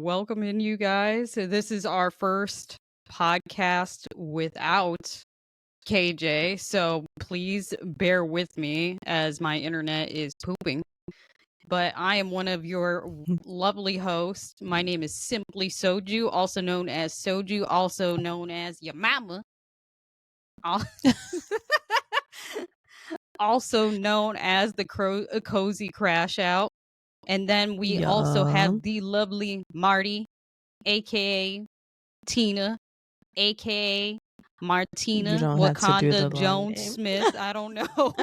welcoming you guys. So this is our first podcast without KJ. So please bear with me as my internet is pooping. But I am one of your lovely hosts. My name is Simply Soju, also known as Soju, also known as your mama. Al- Also known as the Cozy Crash Out. And then we also Yeah. have the lovely Marty, aka Tina, aka Martina You don't have to do Wakanda the long Jones name. Smith. I don't know.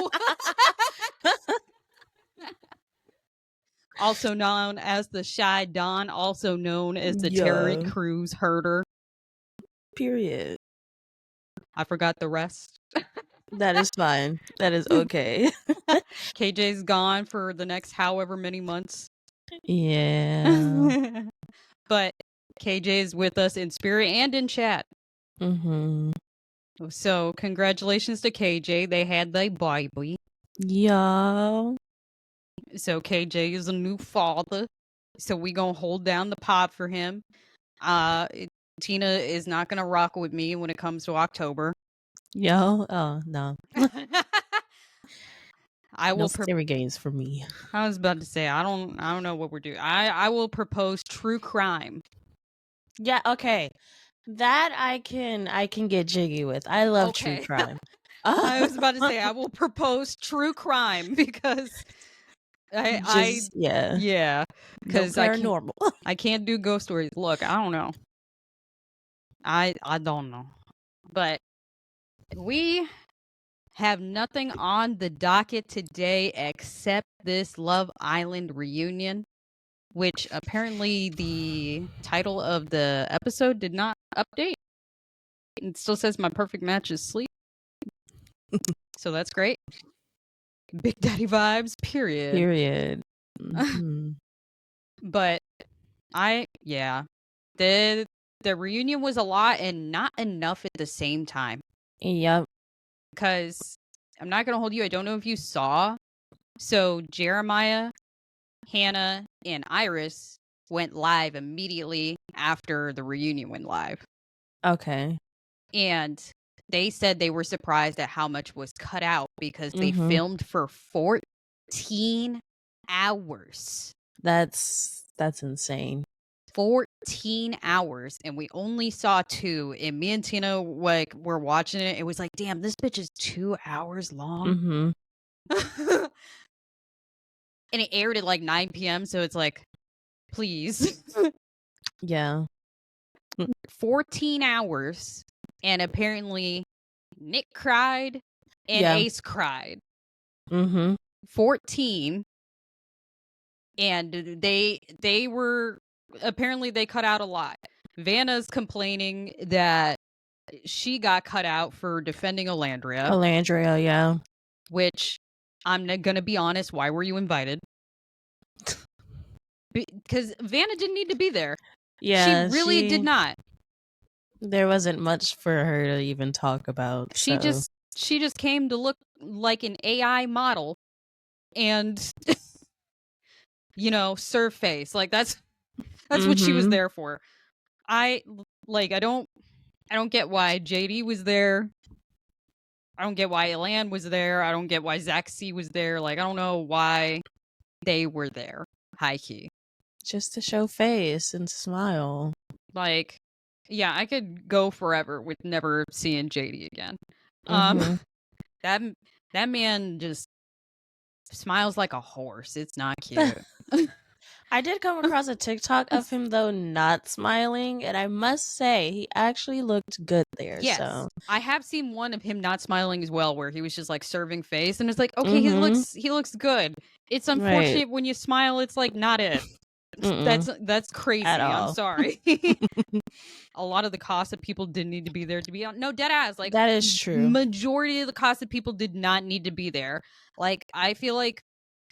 Also known as the Shy Don, also known as the Terry Yeah. Crews Herder. Period. I forgot the rest. That is fine. That is okay. KJ's gone for the next however many months. Yeah. But KJ is with us in spirit and in chat. Mm-hmm. So congratulations to KJ. They had their baby. Yeah. So KJ is a new father. So we gonna hold down the pod for him. Tina is not gonna rock with me when it comes to October. Yo. Oh no. I No will. scary games for me. I was about to say I don't know what we're doing. I will propose true crime. Yeah. Okay. That I can get jiggy with. I love true crime. I was about to say I will propose true crime because yeah. because No paranormal. I can't do ghost stories. Look, I don't know. I don't know. But we have nothing on the docket today except this Love Island reunion, which apparently the title of the episode did not update. It still says my perfect match is sleep. So that's great. Big Daddy vibes, period. Period. Mm-hmm. But the reunion was a lot and not enough at the same time. Yep. Because I'm not gonna hold you. I don't know if you saw. So Jeremiah, Hannah, and Iris went live immediately after the reunion went live. Okay. And they said they were surprised at how much was cut out because they filmed for 14 hours. That's insane. 14 hours, and we only saw 2. And me and Tina were watching it. It was like, damn, this bitch is 2 hours long. Mm-hmm. And it aired at like 9 p.m. So it's like, please. Yeah. 14 hours. And apparently Nick cried and Ace cried. Mm-hmm. 14. And they were apparently they cut out a lot. Vanna's complaining that she got cut out for defending Elandria. Elandria, yeah. Which I'm gonna be honest, why were you invited? Because Vanna didn't need to be there. Yeah, she really did not. There wasn't much for her to even talk about. She just came to look like an AI model and serve face. Like that's what she was there for. I don't get why JD was there. I don't get why Elan was there. I don't get why Zaxi was there. Like I don't know why they were there. High key. Just to show face and smile. Like, yeah, I could go forever with never seeing JD again. That man just smiles like a horse. It's not cute. I did come across a TikTok of him though not smiling, and I must say he actually looked good there. Yes, so. I have seen one of him not smiling as well, where he was just like serving face, and it's like, okay, he looks good. It's unfortunate when you smile, it's like not it. That's crazy. I'm sorry. A lot of the cast of people didn't need to be there to be on. No, dead ass. Like that is true. Majority of the cast of people did not need to be there. Like I feel like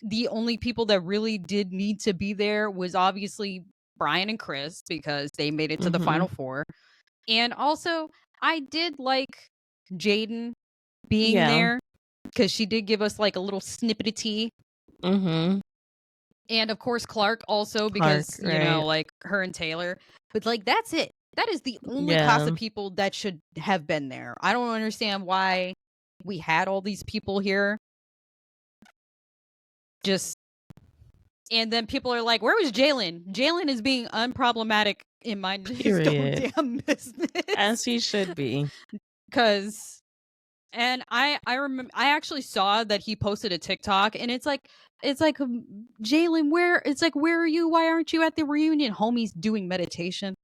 the only people that really did need to be there was obviously Brian and Chris because they made it to the final 4. And also I did like Jaden being there because she did give us like a little snippet of tea. And of course Clark also, Clark, because, right? like her and Taylor. But like that's it. That is the only cast Yeah. of people that should have been there. I don't understand why we had all these people here. Just and then people are like, "Where was Jalen? Jalen is being unproblematic and minding his own Period. damn business." As he should be. Cause and I remember I actually saw that he posted a TikTok, and it's like Jalen, where it's like, where are you? Why aren't you at the reunion? Homie's doing meditation.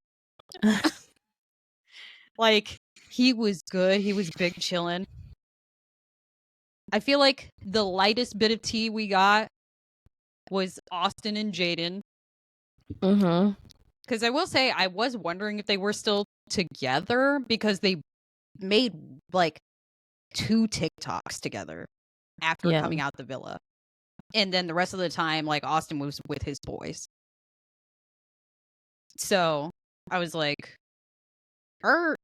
Like he was good. He was big chilling. I feel like the lightest bit of tea we got was Austin and Jaden. Mm-hmm. Because I will say, I was wondering if they were still together because they made like 2 TikToks together after Yeah. coming out the villa. And then the rest of the time, like Austin was with his boys. So I was like, because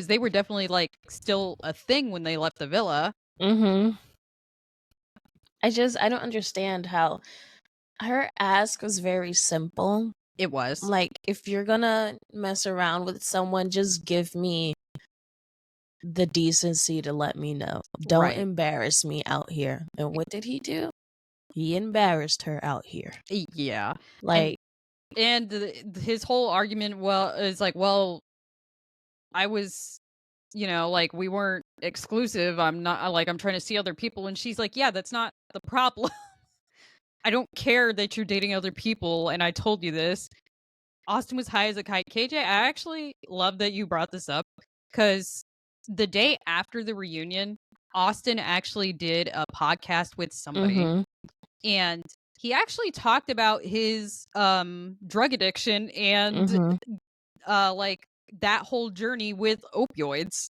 they were definitely like still a thing when they left the villa. Mm-hmm. I don't understand how her ask was very simple. It was. Like, if you're gonna mess around with someone, just give me the decency to let me know. Don't Right. embarrass me out here. And what did he do? He embarrassed her out here. Yeah. Like, And his whole argument, is like, well, I was, like we weren't exclusive. I'm not like I'm trying to see other people. And she's like, yeah, that's not the problem. I don't care that you're dating other people. And I told you this. Austin was high as a kite. KJ, I actually love that you brought this up because the day after the reunion, Austin actually did a podcast with somebody, mm-hmm. and he actually talked about his drug addiction and Mm-hmm. like that whole journey with opioids.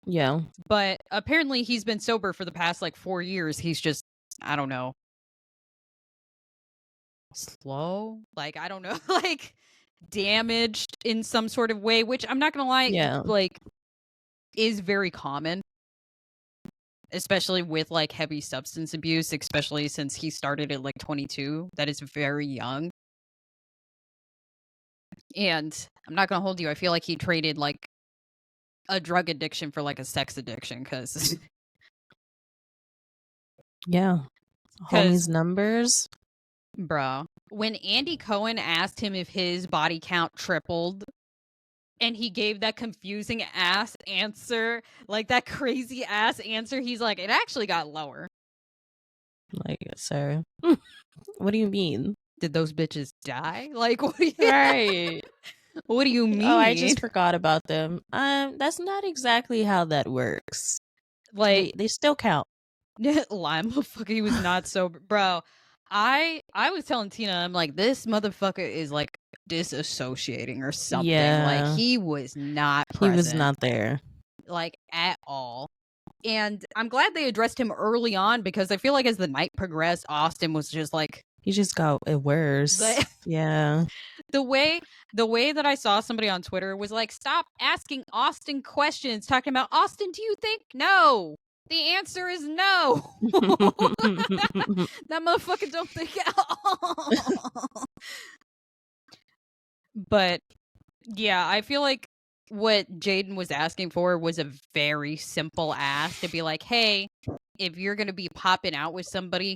Yeah. But apparently he's been sober for the past like 4 years. He's just, I don't know, slow, like I don't know, like damaged in some sort of way, which I'm not gonna lie, Yeah. like is very common, especially with like heavy substance abuse, especially since he started at like 22. That is very young. And I'm not gonna hold you, I feel like he traded like a drug addiction for like a sex addiction because Yeah. Homie's numbers. bro, when Andy Cohen asked him if his body count tripled and he gave that confusing ass answer, like that crazy ass answer, he's like, it actually got lower. Like, sir. What do you mean? Did those bitches die? Like, what do you, Right. what do you mean? Oh, I just forgot about them. That's not exactly how that works. Like, They still count. Lime motherfucker, he was not sober, bro. I was telling Tina, I'm like, this motherfucker is like disassociating or something. Yeah. Like he was not He present. was not there. Like at all. And I'm glad they addressed him early on because I feel like as the night progressed, Austin was just like He just got it worse. Yeah. the way that I saw somebody on Twitter was like, stop asking Austin questions, talking about Austin, do you think? No. The answer is no. That motherfucker don't think at all. But yeah, I feel like what Jaden was asking for was a very simple ask to be like, hey, if you're going to be popping out with somebody,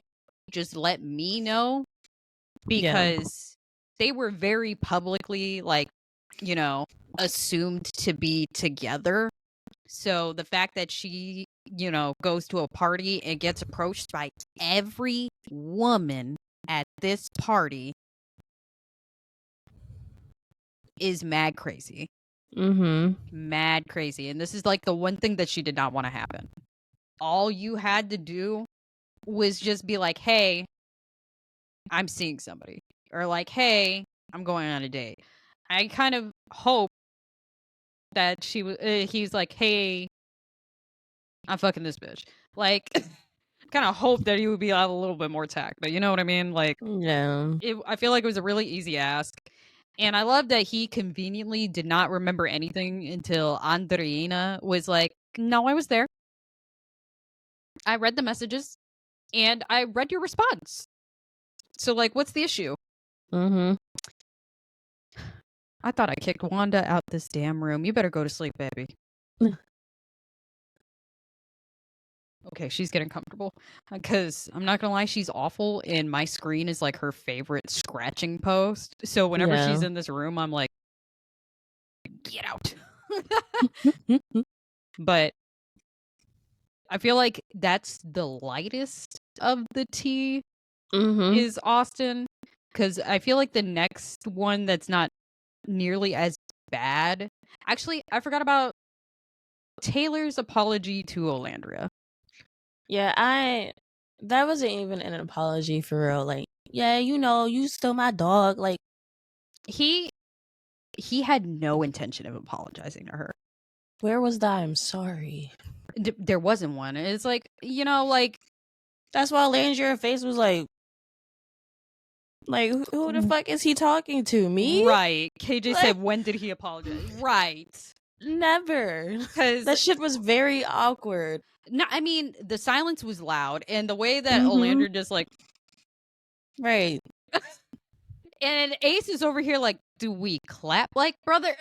just let me know. Because they were very publicly, like, assumed to be together. So the fact that she, goes to a party and gets approached by every woman at this party is mad crazy. Mm-hmm. Mad crazy. And this is like the one thing that she did not want to happen. All you had to do was just be like, hey, I'm seeing somebody. Or like, hey, I'm going on a date. I kind of hope that he's like, hey, I'm fucking this bitch. Like, kind of hope that he would be a little bit more tact. But you know what I mean? Like, Yeah. I feel like it was a really easy ask. And I love that he conveniently did not remember anything until Andreina was like, no, I was there. I read the messages and I read your response. So, like, what's the issue? Mm-hmm. I thought I kicked Wanda out this damn room. You better go to sleep, baby. Okay, she's getting comfortable. Because I'm not gonna lie, she's awful, and my screen is like her favorite scratching post. So whenever she's Yeah. in this room, I'm like, get out. But I feel like that's the lightest of the tea Mm-hmm. is Austin. Because I feel like the next one that's not nearly as bad. Actually, I forgot about Taylor's apology to Olandria. Yeah, that wasn't even an apology for real. Like, yeah, you stole my dog. Like, He had no intention of apologizing to her. where was that? I'm sorry. There wasn't one. It's like, like That's why Landry face was like, who the fuck is he talking to? Me? right. KJ Like, said, when did he apologize? Right. never. Because That shit was very awkward. no, I mean, the silence was loud, and the way that Mhm. Olandria just like, Right. and Ace is over here like, do we clap like brother?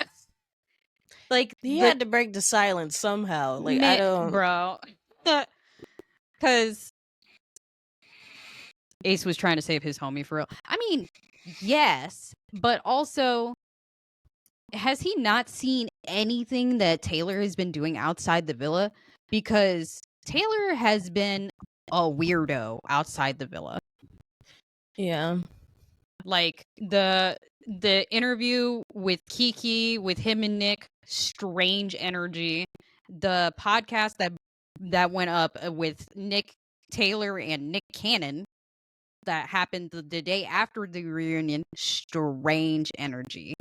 Like He had to break the silence somehow. Like, I don't. bro, because Ace was trying to save his homie for real. I mean, yes, but also, has he not seen anything that Taylor has been doing outside the villa? Because Taylor has been a weirdo outside the villa. Yeah. Like the interview with Kiki, with him and Nick, strange energy. The podcast that went up with Nick Taylor and Nick Cannon that happened the day after the reunion, strange energy.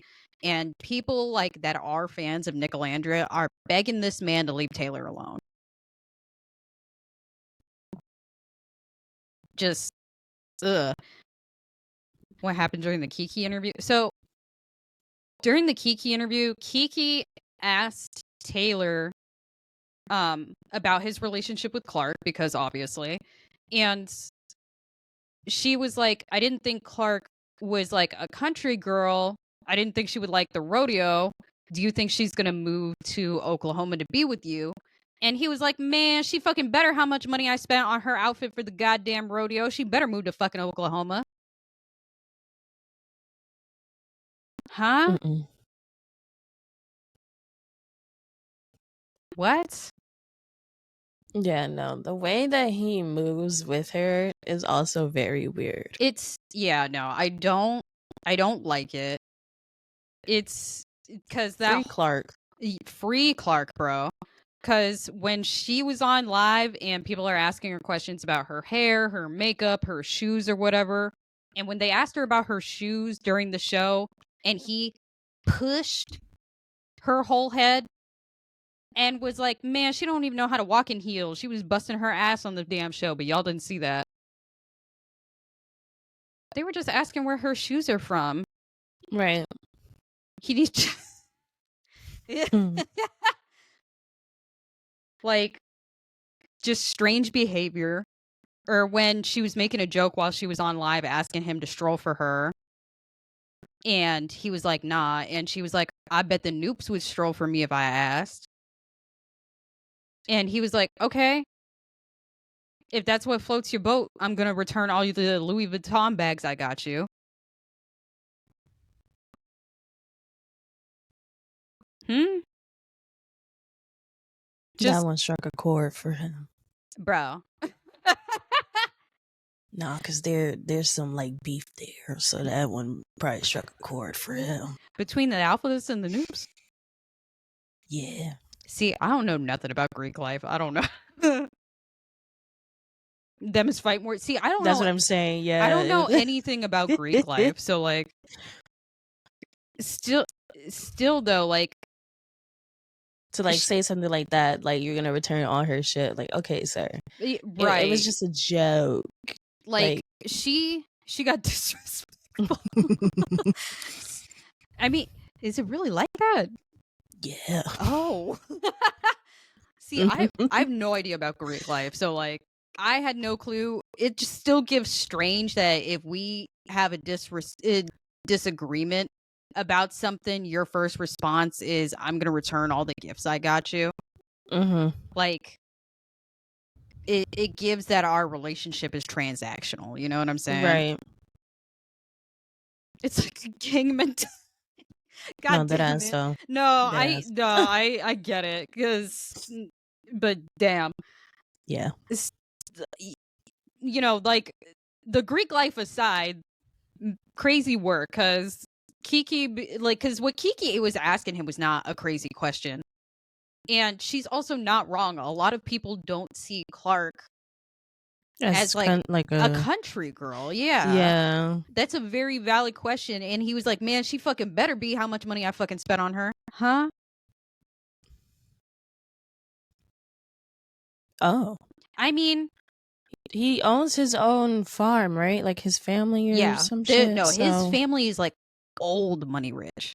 And people like that are fans of Nicolandria are begging this man to leave Taylor alone. Just ugh. What happened during the Kiki interview? So during the Kiki interview, Kiki asked Taylor about his relationship with Clark, because obviously, and she was like, I didn't think Clark was like a country girl. I didn't think she would like the rodeo. Do you think she's gonna move to Oklahoma to be with you? And he was like, man, she fucking better how much money I spent on her outfit for the goddamn rodeo. She better move to fucking Oklahoma. Huh? Mm-mm. What? Yeah, no. The way that he moves with her is also very weird. It's no, I don't like it. It's because Free Clark. free Clark, bro. Because when she was on live and people are asking her questions about her hair, her makeup, her shoes, or whatever, and when they asked her about her shoes during the show, and he pushed her whole head and was like, man, she don't even know how to walk in heels. She was busting her ass on the damn show, but y'all didn't see that. They were just asking where her shoes are from. Right. He needs like, just strange behavior. Or when she was making a joke while she was on live asking him to stroll for her. And he was like, nah. And she was like, I bet the Noops would stroll for me if I asked. And he was like, okay. If that's what floats your boat, I'm going to return all the Louis Vuitton bags I got you. Just, that one struck a chord for him. Bro. Nah, because there's some like beef there, so that one probably struck a chord for him. Between the Alphas and the Noops? Yeah. See, I don't know nothing about Greek life. I don't know. Them is fight more. See, I don't know. That's what I'm saying. Yeah. I don't know anything about Greek life. So, like, still though, like, to like say something like that, like you're gonna return all her shit. Like, okay, sir. Right. It was just a joke. Like she got disrespectful. I mean, is it really like that? Yeah. Oh. See, I have no idea about Greek life, so like I had no clue. It just still gives strange that if we have a disagreement about something, your first response is, I'm going to return all the gifts I got you. Mm-hmm. Like, it gives that our relationship is transactional. You know what I'm saying? Right. It's like a gang mentality. God No, that damn ass it. though. No, That ass. I get it. But damn. Yeah. It's, you know, like, the Greek life aside, crazy work, because Kiki, like, because what Kiki was asking him was not a crazy question. And she's also not wrong. A lot of people don't see Clark as like like a country girl. Yeah. Yeah. That's a very valid question. And he was like, man, she fucking better be how much money I fucking spent on her. Huh? Oh. I mean, He owns his own farm, right? Like his family or yeah. some shit. No, his So family is like old money rich.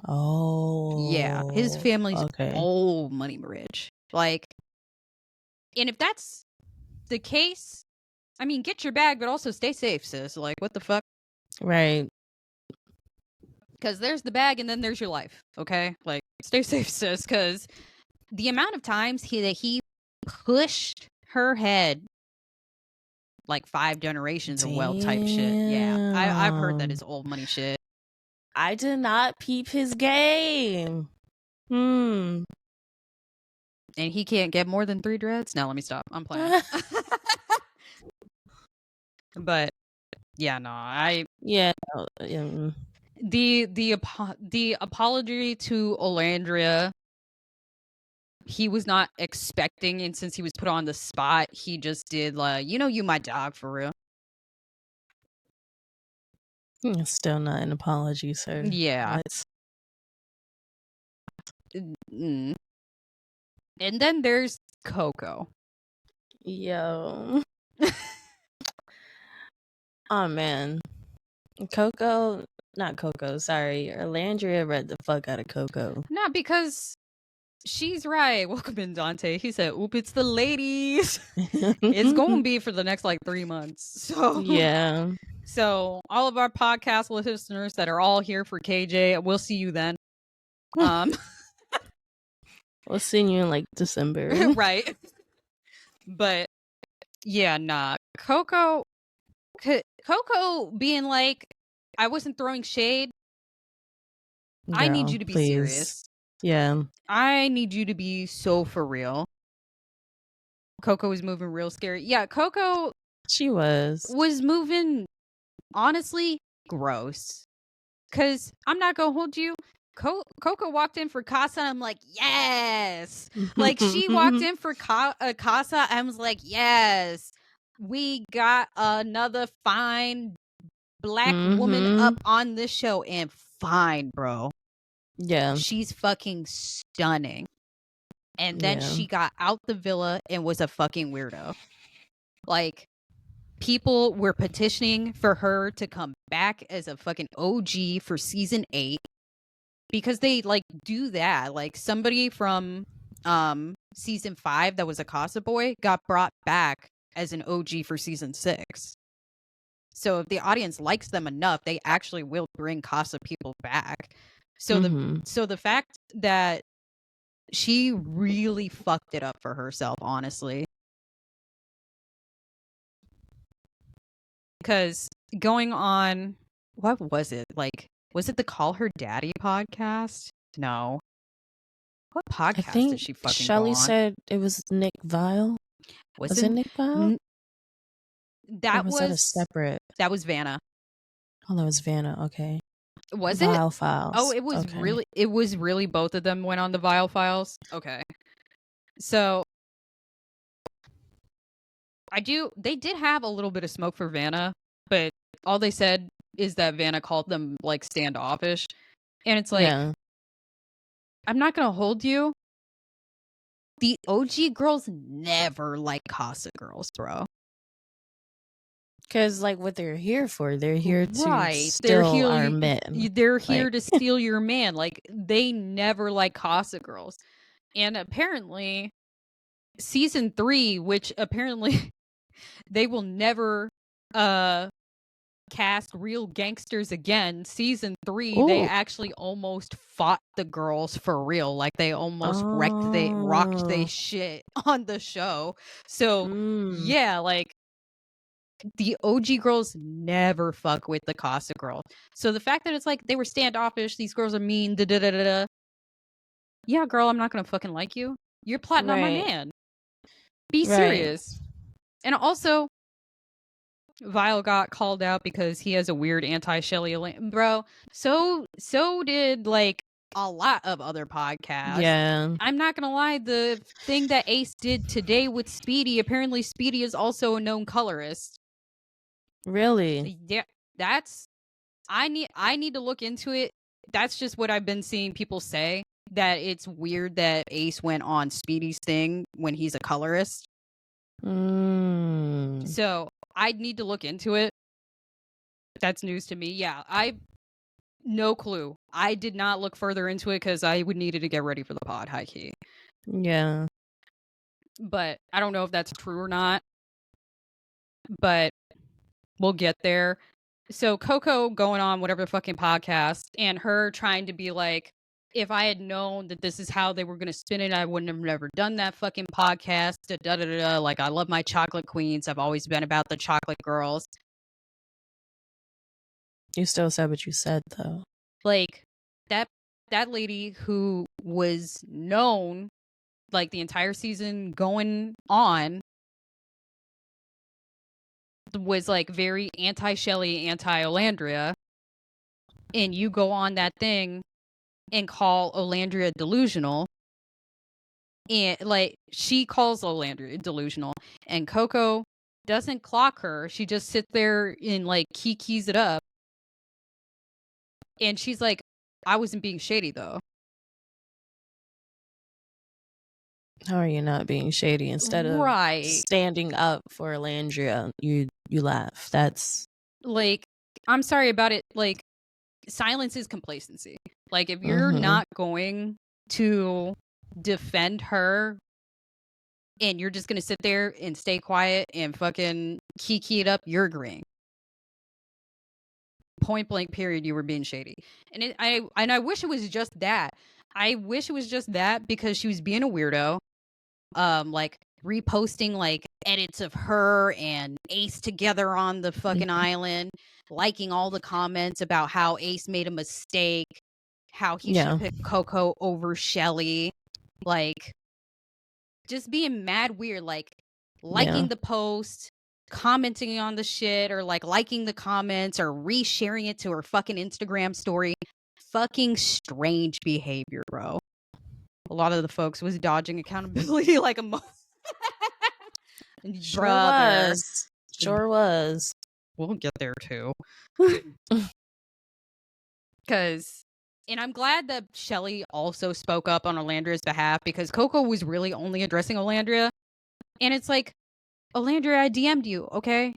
Yeah. His Oh. family's Okay. old money rich. Like, and if that's the case, I mean, get your bag, but also stay safe, sis. Like, what the fuck? Right. Because there's the bag and then there's your life, okay? Like, stay safe, sis, because the amount of times he pushed her head like 5 generations of wealth type shit. Yeah. I've heard that Damn. is old money shit. I did not peep his game. And he can't get more than 3 dreads? No, let me stop. I'm playing. But yeah, no, Yeah. the apology to Olandria, he was not expecting, and since he was put on the spot, he just did like, you my dog for real. Still not an apology, sir. Yeah. Mm. And then there's Coco. Yo. Oh man. Not Coco, sorry. Erlandria read the fuck out of Coco. Not because she's right. Welcome in, Dante. He said, oop, it's the ladies. It's going to be for the next like 3 months. So yeah. So all of our podcast listeners that are all here for KJ, we'll see you then. We'll see you in like December. Right. But yeah, nah. Coco being like, I wasn't throwing shade. Girl, I need you to be please. serious. Yeah. I need you to be so for real. Coco was moving real scary. Yeah, Coco. She was moving, honestly, gross. Because I'm not going to hold you. Coco walked in for Casa, and I'm like, yes. Like, she walked in for Casa, and was like, yes. We got another fine black woman up on this show, and fine, bro. Yeah. She's fucking stunning. And then she got out the villa and was a fucking weirdo. Like, people were petitioning for her to come back as a fucking OG for season 8. Because they like do that. Like, somebody from season 5 that was a Casa boy got brought back as an OG for season 6. So if the audience likes them enough, they actually will bring Casa people back. So the fact that she really fucked it up for herself, honestly. Because going on, what was it? Like, was it the Call Her Daddy podcast? No. What podcast did she fucking Shelly go on? said it was Nick Vile. Was it Nick Vile? That was that a separate? That was Vanna. Oh, that was Vanna. Okay. Was Vile it? Files. Oh, it was really. It was really both of them went on the Vile Files. Okay. So they did have a little bit of smoke for Vanna, but all they said is that Vanna called them like standoffish. And it's like, I'm not going to hold you. The OG girls never like Casa girls, bro. Because like what they're here for, they're here to steal they're here, our men. They're here to steal your man. Like, they never like Casa girls. And apparently season 3, which apparently they will never cast real gangsters again. Season 3, they Ooh. actually almost fought the girls for real. Like they almost rocked they Oh. shit on the show. So Mm. yeah, like the OG girls never fuck with the Casa girl. So the fact that it's like they were standoffish, these girls are mean, da da da da da. Yeah, girl, I'm not gonna fucking like you. You're plotting on my Right. man. Be Right. serious. And also, Vile got called out because he has a weird anti-Shelly bro. So did like a lot of other podcasts. Yeah. I'm not gonna lie, the thing that Ace did today with Speedy, apparently Speedy is also a known colorist. Really? Yeah, that's I need to look into it. That's just what I've been seeing people say, that it's weird that Ace went on Speedy's thing when he's a colorist. Mm. So I need to look into it. That's news to me. Yeah, I no clue. I did not look further into it because I would needed to get ready for the pod, high key. Yeah. But I don't know if that's true or not. But we'll get there. So Coco going on whatever the fucking podcast and her trying to be like, if I had known that this is how they were going to spin it, I wouldn't have never done that fucking podcast. Da, da, da, da. Like, I love my chocolate queens. I've always been about the chocolate girls. You still said what you said, though. Like, that lady who was known, like, the entire season going on was, like, very anti-Shelly, anti-Olandria. And you go on that thing and call Olandria delusional. And like she calls Olandria delusional, and Coco doesn't clock her. She just sits there and like keys it up. And she's like, I wasn't being shady though. How are you not being shady? Instead of Right. standing up for Landria, you laugh. That's like, I'm sorry about it. Like, silence is complacency. Like, if you're not going to defend her and you're just gonna sit there and stay quiet and fucking key it up, you're agreeing. Point blank period, you were being shady. And I wish it was just that. I wish it was just that because she was being a weirdo. Like reposting like edits of her and Ace together on the fucking island, liking all the comments about how Ace made a mistake, how he should have picked Coco over Shelly. Like, just being mad weird, like liking the post, commenting on the shit, or like liking the comments or resharing it to her fucking Instagram story. Fucking strange behavior, bro. A lot of the folks was dodging accountability like a Sure was. We'll get there too. Because, and I'm glad that Shelly also spoke up on Olandria's behalf, because Coco was really only addressing Olandria. And it's like, Olandria, I DM'd you, okay?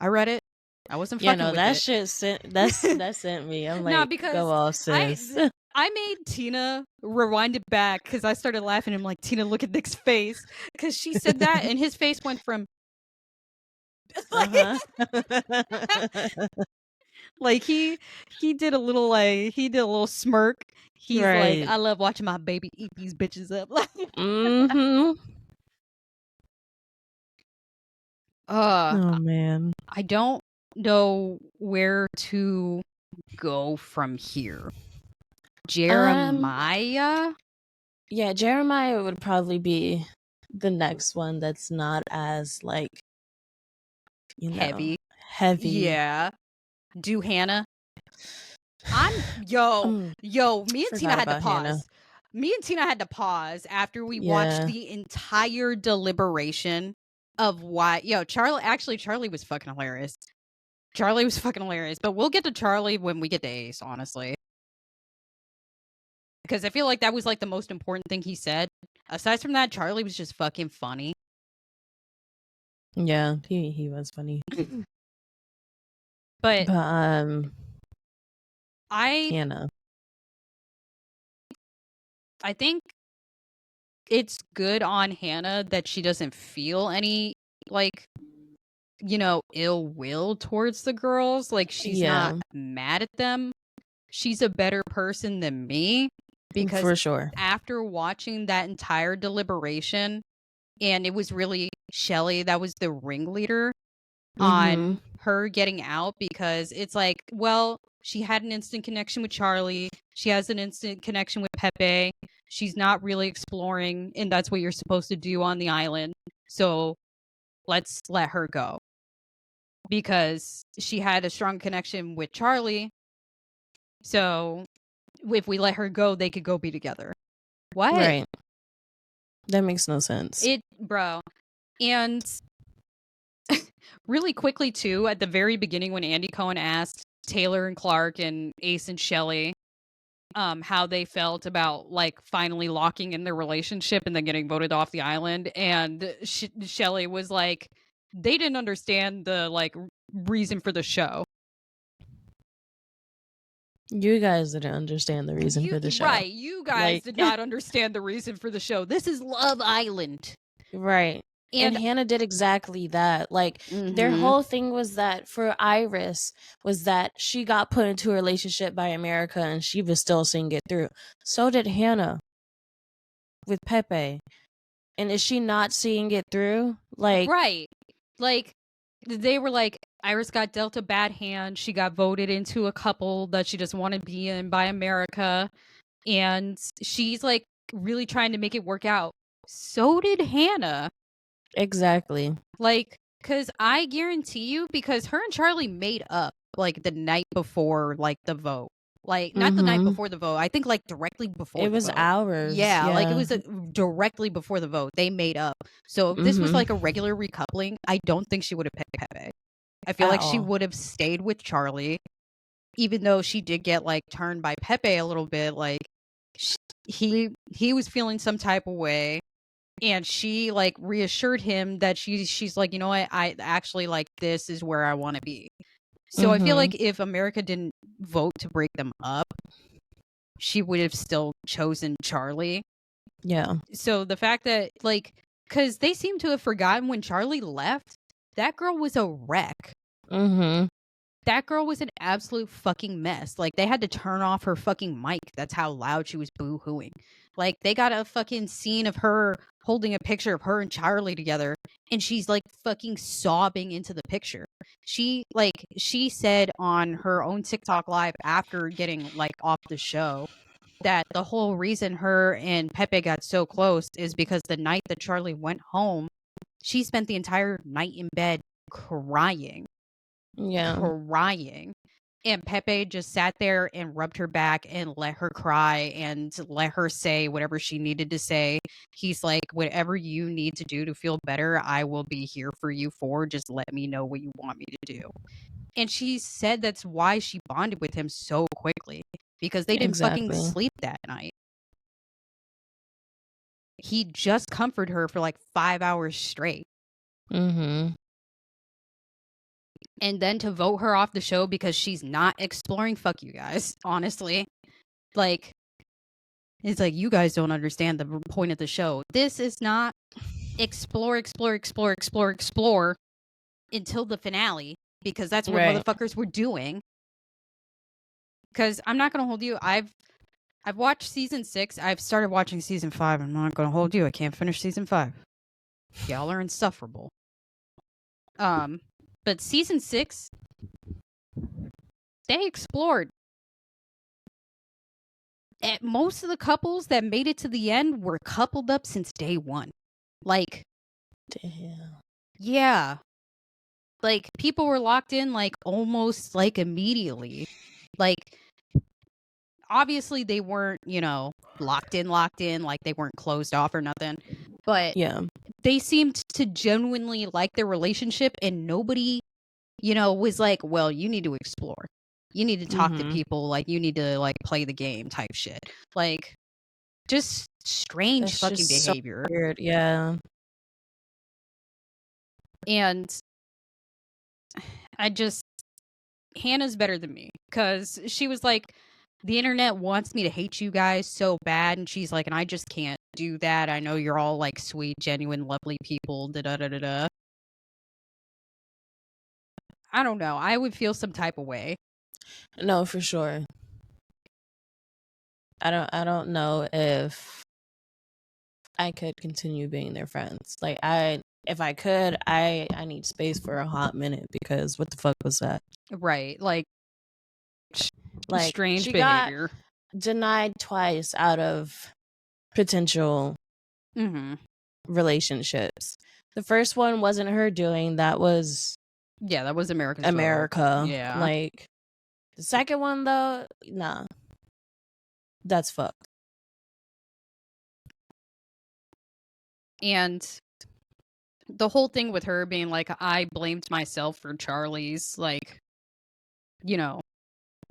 I read it. I wasn't fucking with that it. shit sent that sent me. I'm like, nah, because go off, sis. I made Tina rewind it back because I started laughing. I'm like, Tina, look at Nick's face, because she said that and his face went from like he did a little smirk. He's like, I love watching my baby eat these bitches up. Oh man, I don't know where to go from here. Jeremiah? Yeah, Jeremiah would probably be the next one that's not as like, you know, heavy. Yeah. Do Hannah? Me and Tina had to pause. Hannah. Me and Tina had to pause after we watched the entire deliberation of why. Charlie was fucking hilarious. Charlie was fucking hilarious. But we'll get to Charlie when we get to Ace, honestly. Because I feel like that was like the most important thing he said. Aside from that, Charlie was just fucking funny. Yeah, he was funny. But Hannah. I think it's good on Hannah that she doesn't feel any like ill will towards the girls. Like, she's not mad at them. She's a better person than me, because for sure, after watching that entire deliberation, and it was really Shelly that was the ringleader on her getting out, because it's like, well, she had an instant connection with Charlie. She has an instant connection with Pepe. She's not really exploring, and that's what you're supposed to do on the island. So let's let her go. Because she had a strong connection with Charlie. So if we let her go, they could go be together. What? Right. That makes no sense. Bro. And really quickly, too, at the very beginning when Andy Cohen asked Taylor and Clark and Ace and Shelly how they felt about, like, finally locking in their relationship and then getting voted off the island, and Shelly was like, they didn't understand the, like, reason for the show. You guys didn't understand the reason for the show. Right. You guys did not understand the reason for the show. This is Love Island. Right. And Hannah did exactly that. Like, their whole thing was that for Iris was that she got put into a relationship by America and she was still seeing it through. So did Hannah with Pepe. And is she not seeing it through? Like, right. Like, they were like, Iris got dealt a bad hand. She got voted into a couple that she doesn't want to be in by America. And she's, like, really trying to make it work out. So did Hannah. Exactly. Like, because I guarantee you, because her and Charlie made up, like, the night before, like, the vote. Like, not the night before the vote. I think, like, directly before it was vote. hours. Yeah, like, it was directly before the vote. They made up. So if this was, like, a regular recoupling, I don't think she would have picked Pepe. I feel like she would have stayed with Charlie, even though she did get, like, turned by Pepe a little bit. Like, he was feeling some type of way. And she, like, reassured him that she's like, you know what, I actually, like, this is where I want to be. So I feel like if America didn't vote to break them up, she would have still chosen Charlie. Yeah. So the fact that, like, because they seem to have forgotten when Charlie left, that girl was a wreck. That girl was an absolute fucking mess. Like, they had to turn off her fucking mic. That's how loud she was boo-hooing. Like, they got a fucking scene of her holding a picture of her and Charlie together, and she's, like, fucking sobbing into the picture. She said on her own TikTok live after getting, like, off the show that the whole reason her and Pepe got so close is because the night that Charlie went home, she spent the entire night in bed crying. Crying. And Pepe just sat there and rubbed her back and let her cry and let her say whatever she needed to say. He's like, whatever you need to do to feel better, I will be here for you for. Just let me know what you want me to do. And she said that's why she bonded with him so quickly, because they didn't fucking sleep that night. He just comforted her for like 5 hours straight. And then to vote her off the show because she's not exploring, fuck you guys, honestly. Like, it's like, you guys don't understand the point of the show. This is not explore until the finale, because that's what motherfuckers were doing. Because I'm not gonna hold you, I've watched season 6. I've started watching season 5. I'm not gonna hold you, I can't finish season 5. Y'all are insufferable. But season 6, they explored. Most of the couples that made it to the end were coupled up since day 1. Like, damn. Yeah. Like, people were locked in, like, almost, like, immediately. Like, obviously they weren't, locked in, like, they weren't closed off or nothing. But they seemed to genuinely like their relationship, and nobody, was like, well, you need to explore. You need to talk to people, like, you need to, like, play the game type shit. Like, just strange fucking behavior. So weird, yeah. And Hannah's better than me, because she was like, the internet wants me to hate you guys so bad, and she's like, and I just can't do that. I know you're all, like, sweet, genuine, lovely people, da-da-da-da-da. I don't know. I would feel some type of way. No, for sure. I don't know if I could continue being their friends. Like if I could, I need space for a hot minute because what the fuck was that? Right. Like strange she behavior. got denied twice out of potential relationships. The first one wasn't her doing, that was that was America's America. vote. Yeah. Like the second one though, nah. That's fucked. And the whole thing with her being like, I blamed myself for Charlie's, like, you know,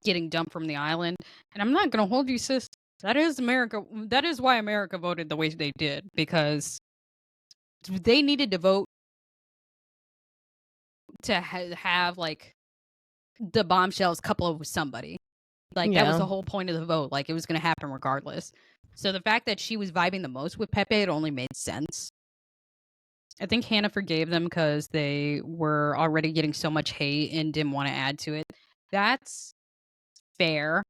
getting dumped from the island. And I'm not going to hold you, sis. That is America. That is why America voted the way they did, because they needed to vote to have like the bombshells couple with somebody. Like that was the whole point of the vote. Like it was going to happen regardless. So the fact that she was vibing the most with Pepe, it only made sense. I think Hannah forgave them because they were already getting so much hate and didn't want to add to it. That's fair.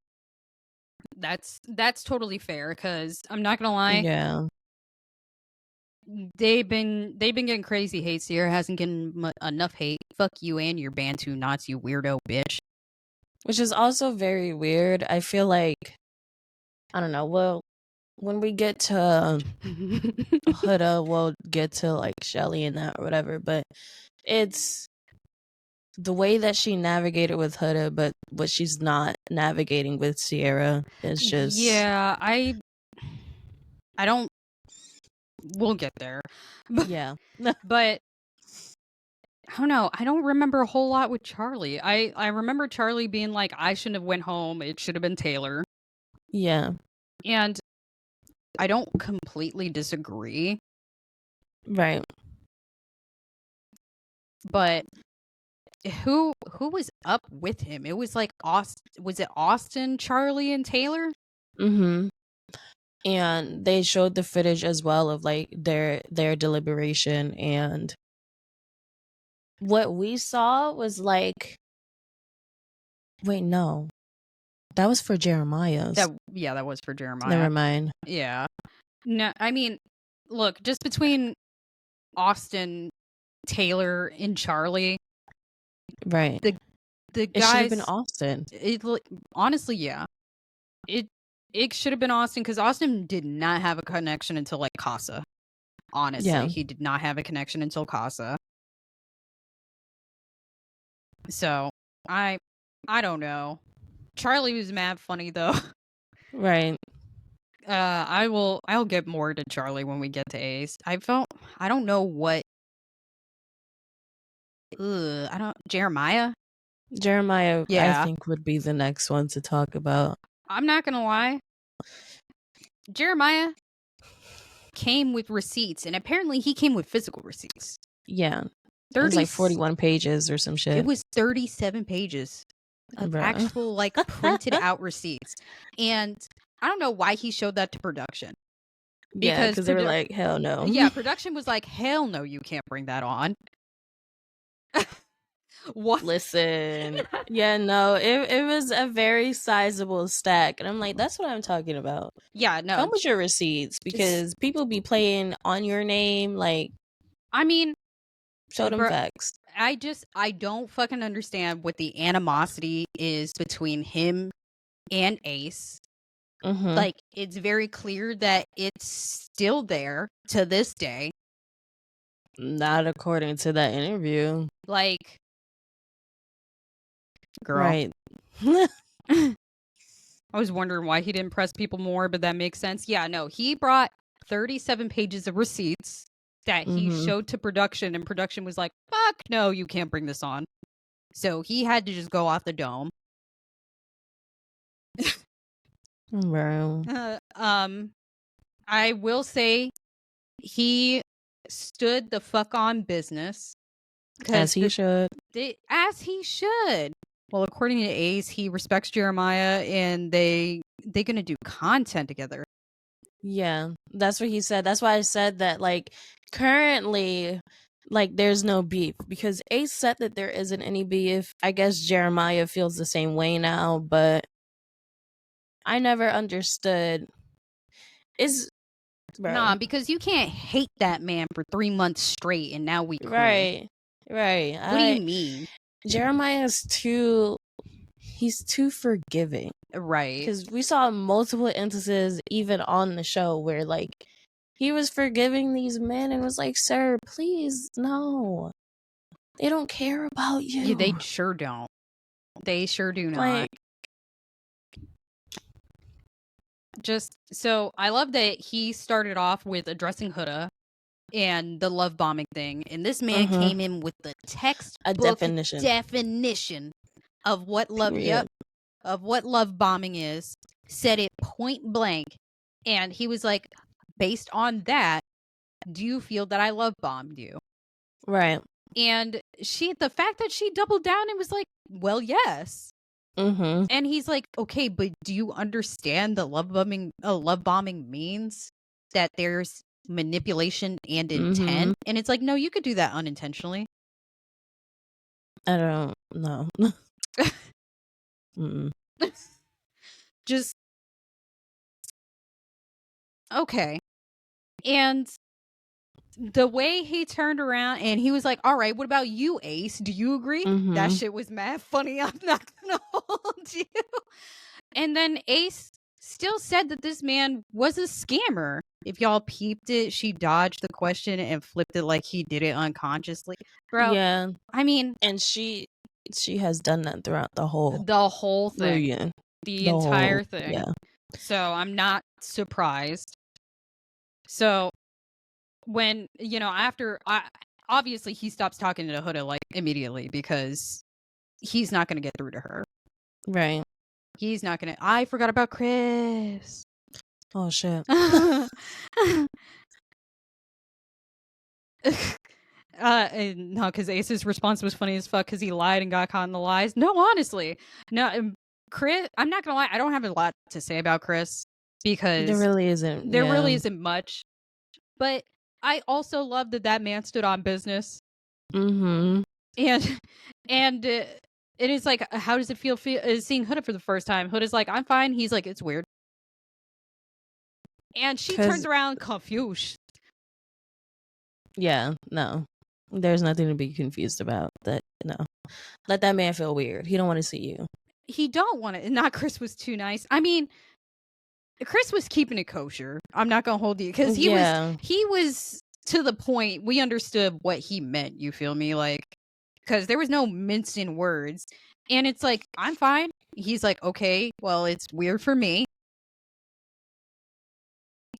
That's totally fair, because I'm not gonna lie. Yeah. They've been getting crazy hate. Sierra hasn't gotten enough hate. Fuck you and your Bantu knots, you weirdo bitch. Which is also very weird. I feel like, I don't know, well, when we get to Huda, we'll get to like Shelly and that or whatever, but it's the way that she navigated with Huda, but what she's not navigating with Sierra is just... Yeah, I don't... We'll get there. Yeah. But I don't know. I don't remember a whole lot with Charlie. I remember Charlie being like, I shouldn't have went home. It should have been Taylor. Yeah. And I don't completely disagree. Right. But who was up with him? It was like Austin. Was it Austin, Charlie, and Taylor? Mm-hmm. And they showed the footage as well of like their deliberation, and what we saw was like, wait, no, that was for Jeremiah's. That was for Jeremiah. Never mind. Yeah. No, I mean, look, just between Austin, Taylor, and Charlie, right? The it guys, should have been Austin. Honestly, yeah. It should have been Austin, because Austin did not have a connection until like Casa. Honestly, he did not have a connection until Casa. So I don't know. Charlie was mad funny though. Right. I'll get more to Charlie when we get to Ace. I don't know what. Jeremiah. Yeah. I think would be the next one to talk about. I'm not gonna lie. Jeremiah came with receipts, and apparently he came with physical receipts. Yeah. It was like 41 pages or some shit. It was 37 pages of actual like printed out receipts. And I don't know why he showed that to production. Because they were like, hell no. Yeah, production was like, hell no, you can't bring that on. What? Listen. Yeah, no, it was a very sizable stack. And I'm like, that's what I'm talking about. Yeah, no. Come with your receipts, because people be playing on your name. Like, I mean, show them facts. I don't fucking understand what the animosity is between him and Ace. Mm-hmm. Like, it's very clear that it's still there to this day. Not according to that interview. Like, girl. Right. I was wondering why he didn't press people more, but that makes sense. Yeah, no, he brought 37 pages of receipts that he showed to production, and production was like, fuck no, you can't bring this on. So he had to just go off the dome. Bro. I will say he stood the fuck on business. As he should. As he should. Well, according to Ace, he respects Jeremiah, and they're gonna do content together. Yeah, that's what he said. That's why I said that, like, currently like there's no beef, because Ace said that there isn't any beef. I guess Jeremiah feels the same way now, but I never understood. Is bro. Nah, because you can't hate that man for 3 months straight and now we cool. Right. What do you mean? Jeremiah's he's too forgiving. Right. Because we saw multiple instances, even on the show, where like he was forgiving these men and was like, "Sir, please, no. They don't care about you." Yeah, they sure don't. They sure do not. Like, just so I love that he started off with addressing Huda and the love bombing thing, and this man came in with the textbook definition of what love. Period. Yep, of what love bombing is. Said it point blank, and he was like, based on that, do you feel that I love bombed you? Right. And the fact that she doubled down and was like, well, yes. And he's like, okay, but do you understand that love bombing means that there's manipulation and intent? And it's like, no, you could do that unintentionally. I don't know. Just okay. And the way he turned around and he was like, all right, what about you, Ace? Do you agree? That shit was mad funny. I'm not gonna hold you. And then Ace still said that this man was a scammer. If y'all peeped it, she dodged the question and flipped it like he did it unconsciously. Bro, yeah. I mean, and she has done that throughout the whole thing. Yeah. The entire thing. Yeah. So I'm not surprised. So when, after obviously he stops talking to Huda like immediately because he's not going to get through to her. Right. He's not going to. I forgot about Chris. Oh, shit. No, because Ace's response was funny as fuck because he lied and got caught in the lies. No, honestly. No, Chris, I'm not going to lie. I don't have a lot to say about Chris because there really isn't. There really isn't much. But I also love that man stood on business. And it is like, how does it feel seeing Huda for the first time? Huda's like, I'm fine. He's like, it's weird. And she turns around confused. Yeah, no. There's nothing to be confused about. That no. Let that man feel weird. He don't want to see you. He don't want to. Not Chris was too nice. I mean, Chris was keeping it kosher. I'm not gonna hold you because he was to the point. We understood what he meant. You feel me? Like, because there was no mincing words. And it's like, I'm fine. He's like, okay, well, it's weird for me.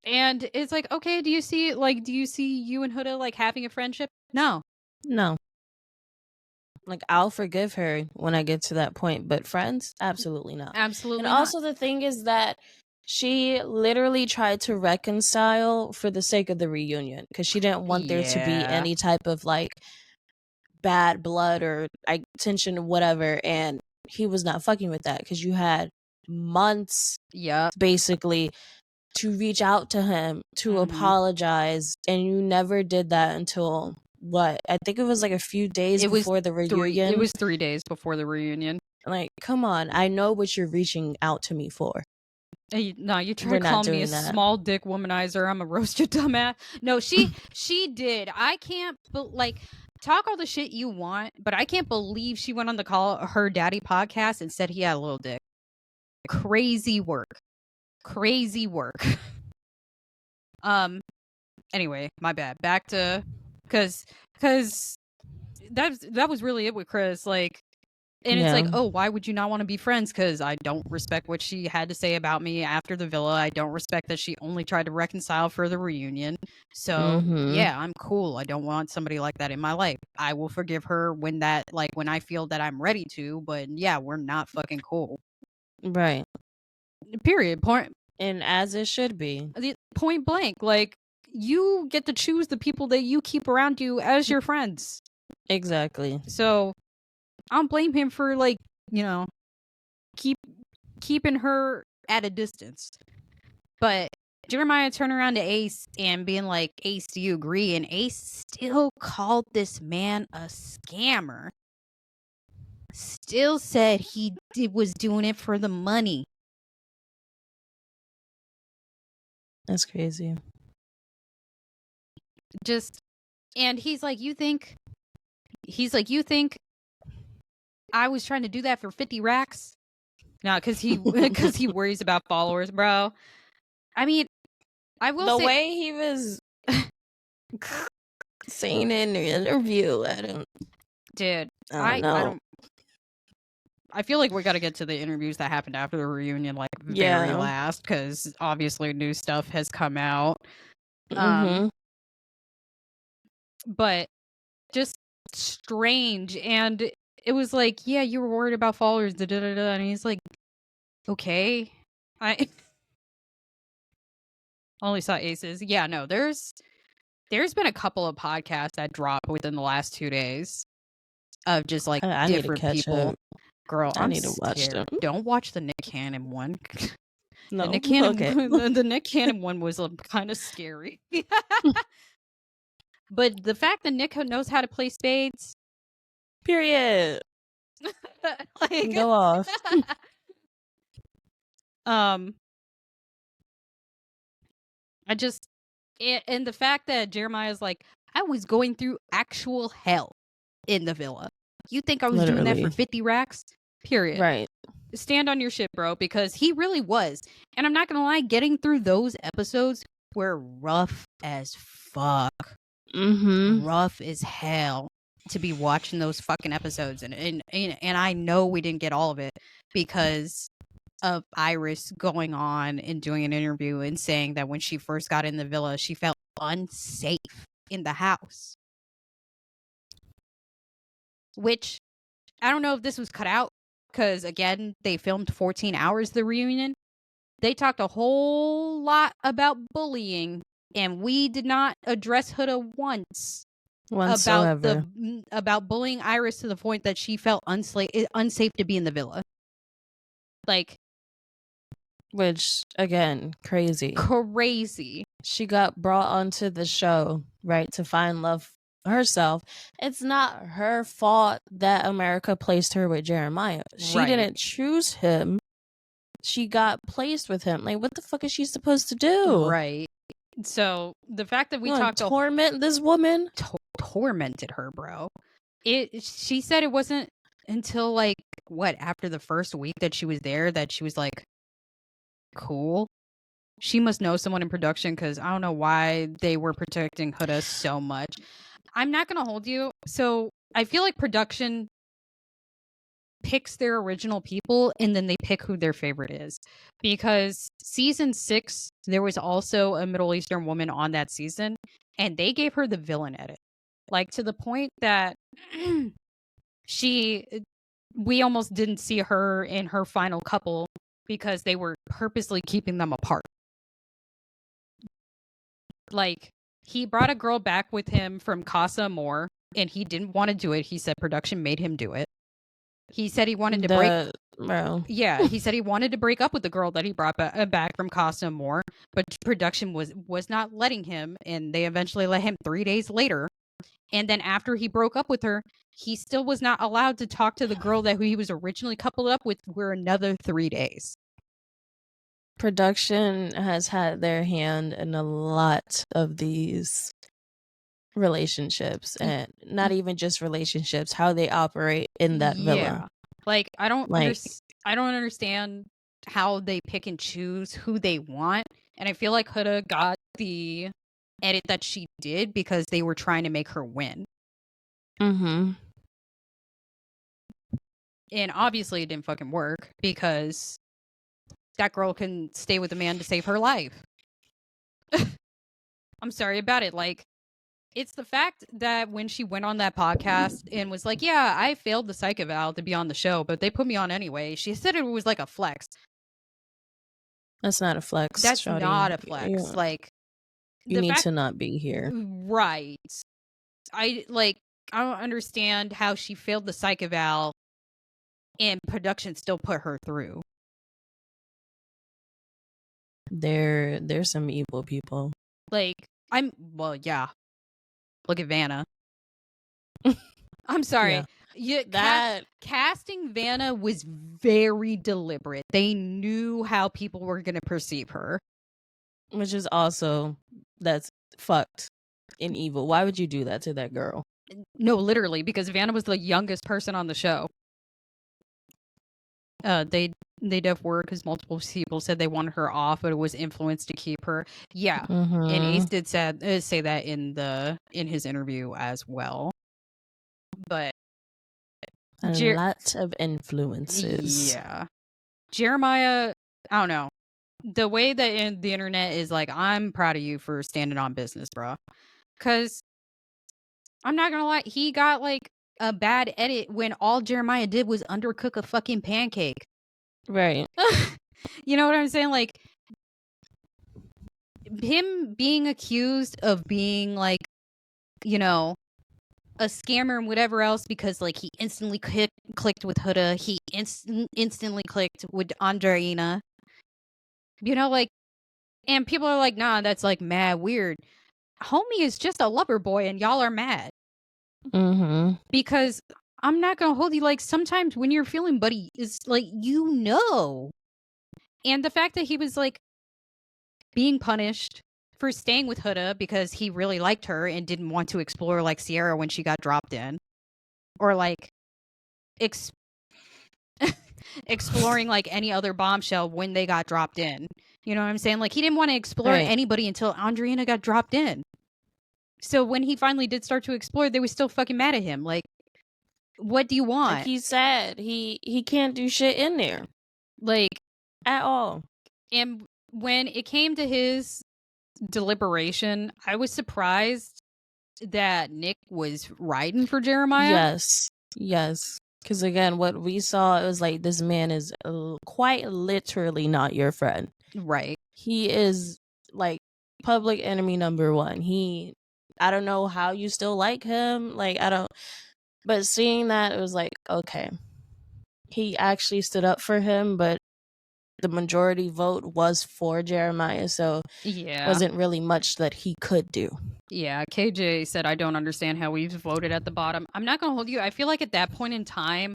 And it's like, okay, do you see you and Huda like having a friendship? No. Like, I'll forgive her when I get to that point, but friends, absolutely not. Absolutely not. And also the thing is that she literally tried to reconcile for the sake of the reunion because she didn't want there to be any type of like bad blood or like tension or whatever, and he was not fucking with that because you had months basically to reach out to him to apologize, and you never did that until what? I think it was like a few days before the reunion. It was 3 days before the reunion. Like, come on, I know what you're reaching out to me for. No, you try to call me a small dick womanizer. I'm a roast your dumbass. No, she did. I can't, but like, talk all the shit you want, but I can't believe she went on the Call Her Daddy podcast and said he had a little dick. Crazy work. Anyway, my bad. Back to because that was really it with Chris. Like, and it's like, oh, why would you not want to be friends? Because I don't respect what she had to say about me after the villa. I don't respect that she only tried to reconcile for the reunion. So yeah, I'm cool. I don't want somebody like that in my life. I will forgive her when I feel that I'm ready to. But yeah, we're not fucking cool. Right. Period. Point. And as it should be. Point blank. Like, you get to choose the people that you keep around you as your friends. Exactly. So I don't blame him for like, keeping her at a distance. But Jeremiah turned around to Ace and being like, Ace, do you agree? And Ace still called this man a scammer. Still said was doing it for the money. That's crazy. And he's like, you think I was trying to do that for 50 racks? No, because he worries about followers, bro. I mean, I will say the way he was saying in the interview, I don't know. I feel like we got to get to the interviews that happened after the reunion, like very last, because obviously new stuff has come out. But just strange, and it was like, yeah, you were worried about followers, and he's like, okay, I only saw Aces. Yeah, no, there's been a couple of podcasts that dropped within the last 2 days of just like I different need to people. Girl, I need to watch them. Don't watch the Nick Cannon one. No, the Nick Cannon, okay. the Nick Cannon one was kind of scary. But the fact that Nick knows how to play spades, period. like, go off. And the fact that Jeremiah's like, I was going through actual hell in the villa. You think I was doing that for 50 racks? Period. Right. Stand on your shit, bro, because he really was. And I'm not gonna lie, getting through those episodes were rough as fuck. Rough as hell to be watching those fucking episodes. And I know we didn't get all of it because of Iris going on and doing an interview and saying that when she first got in the villa, she felt unsafe in the house. Which, I don't know if this was cut out, because, again, they filmed 14 hours, the reunion. They talked a whole lot about bullying, and we did not address Huda once about bullying Iris to the point that she felt unsafe to be in the villa. Like, which, again, crazy. She got brought onto the show, right, to find love herself. It's not her fault that America placed her with Jeremiah. She didn't choose him. She got placed with him. Like, what the fuck is she supposed to do? Right. So the fact that we talked torment this woman, tormented her, bro. She said it wasn't until like after the first week that she was there that she was like, cool. She must know someone in production, because I don't know why they were protecting Huda so much. I'm not gonna hold you. So I feel like production picks their original people and then they pick who their favorite is, because season 6 there was also a Middle Eastern woman on that season and they gave her the villain edit, like to the point that we almost didn't see her in her final couple because they were purposely keeping them apart. Like, he brought a girl back with him from Casa Amor and he didn't want to do it. He said production made him do it. He said he wanted to he said he wanted to break up with the girl that he brought back from Casa Amor, but production was not letting him, and they eventually let him 3 days later. And then after he broke up with her, he still was not allowed to talk to the girl that he was originally coupled up with for another 3 days. Production has had their hand in a lot of these relationships, and not even just relationships, how they operate in that villa. Like, I don't understand how they pick and choose who they want. And I feel like Huda got the edit that she did because they were trying to make her win. And obviously it didn't fucking work because that girl can stay with a man to save her life. I'm sorry about it. Like, it's the fact that when she went on that podcast and was like, yeah, I failed the psych eval to be on the show, but they put me on anyway. She said it was like a flex. That's not a flex. That's Shawty. not a flex. Yeah. Like, you need to not be here. Right. I don't understand how she failed the psych eval and production still put her through. They're some evil people. Like, yeah. Look at Vanna. I'm sorry. Yeah, casting Vanna was very deliberate. They knew how people were going to perceive her. which is also, that's fucked and evil. Why would you do that to that girl? No, literally, because Vanna was the youngest person on the show. They def were because multiple people said they wanted her off, but it was influence to keep her. Yeah, and Ace did say that in his interview as well. But A lot of influences. yeah, Jeremiah, I don't know. The way that the internet is like, I'm proud of you for standing on business, bro. Because I'm not gonna lie, he got like a bad edit when all Jeremiah did was undercook a fucking pancake. Right. You know what I'm saying? Like, him being accused of being like, you know, a scammer and whatever else because like he instantly clicked with Huda, he instantly clicked with Andreina. You know, like, and people are like, nah, that's like mad weird. Homie is just a lover boy and y'all are mad. Because I'm not gonna hold you, like, sometimes when you're feeling buddy is like, you know. And the fact that he was like being punished for staying with Huda because he really liked her and didn't want to explore like Sierra when she got dropped in. Or like exploring like any other bombshell when they got dropped in. You know what I'm saying? Like, he didn't want to explore anybody until Andreina got dropped in. So when he finally did start to explore, they were still fucking mad at him. Like, what do you want? Like he said, he can't do shit in there. Like, at all. And when it came to his deliberation, I was surprised that Nick was riding for Jeremiah. Yes. Because again, what we saw, it was like, this man is quite literally not your friend. Right. He is like public enemy number one. I don't know how you still like him. Like, but seeing that, it was like, okay. He actually stood up for him, but the majority vote was for Jeremiah, so wasn't really much that he could do. Yeah, KJ said, I don't understand how we've voted at the bottom. I'm not going to hold you. I feel like at that point in time,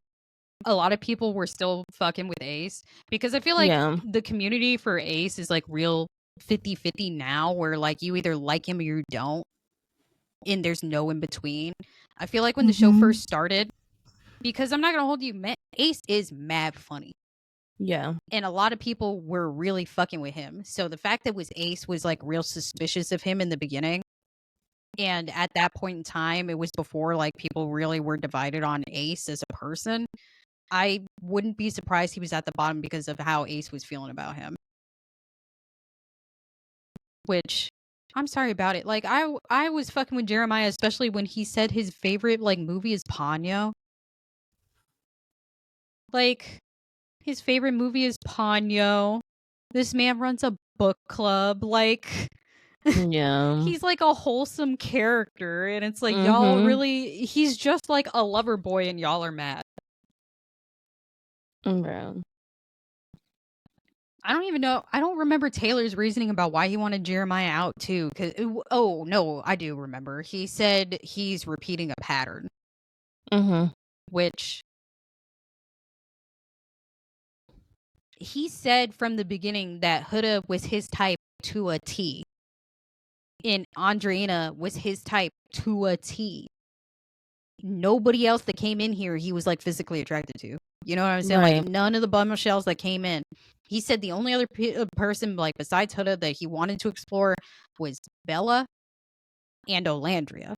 a lot of people were still fucking with Ace because I feel like the community for Ace is like real 50-50 now, where like you either like him or you don't, and there's no in between. I feel like when the show first started, because I'm not going to hold you, Ace is mad funny. Yeah. And a lot of people were really fucking with him. So the fact that Ace was like real suspicious of him in the beginning. And at that point in time, it was before like people really were divided on Ace as a person. I wouldn't be surprised he was at the bottom because of how Ace was feeling about him. Which, I'm sorry about it. Like, I was fucking with Jeremiah, especially when he said his favorite like movie is Ponyo. Like, his favorite movie is Ponyo. This man runs a book club. Like, yeah. He's like a wholesome character. And it's like, y'all really, he's just like a lover boy and y'all are mad. Bro. I don't even know. I don't remember Taylor's reasoning about why he wanted Jeremiah out too. Oh no, I do remember. He said he's repeating a pattern. Which he said from the beginning that Huda was his type to a T. And Andreina was his type to a T. Nobody else that came in here he was like physically attracted to. You know what I'm saying? Right. Like, none of the bum shells that came in. He said the only other person like besides Huda that he wanted to explore was Bella and Olandria.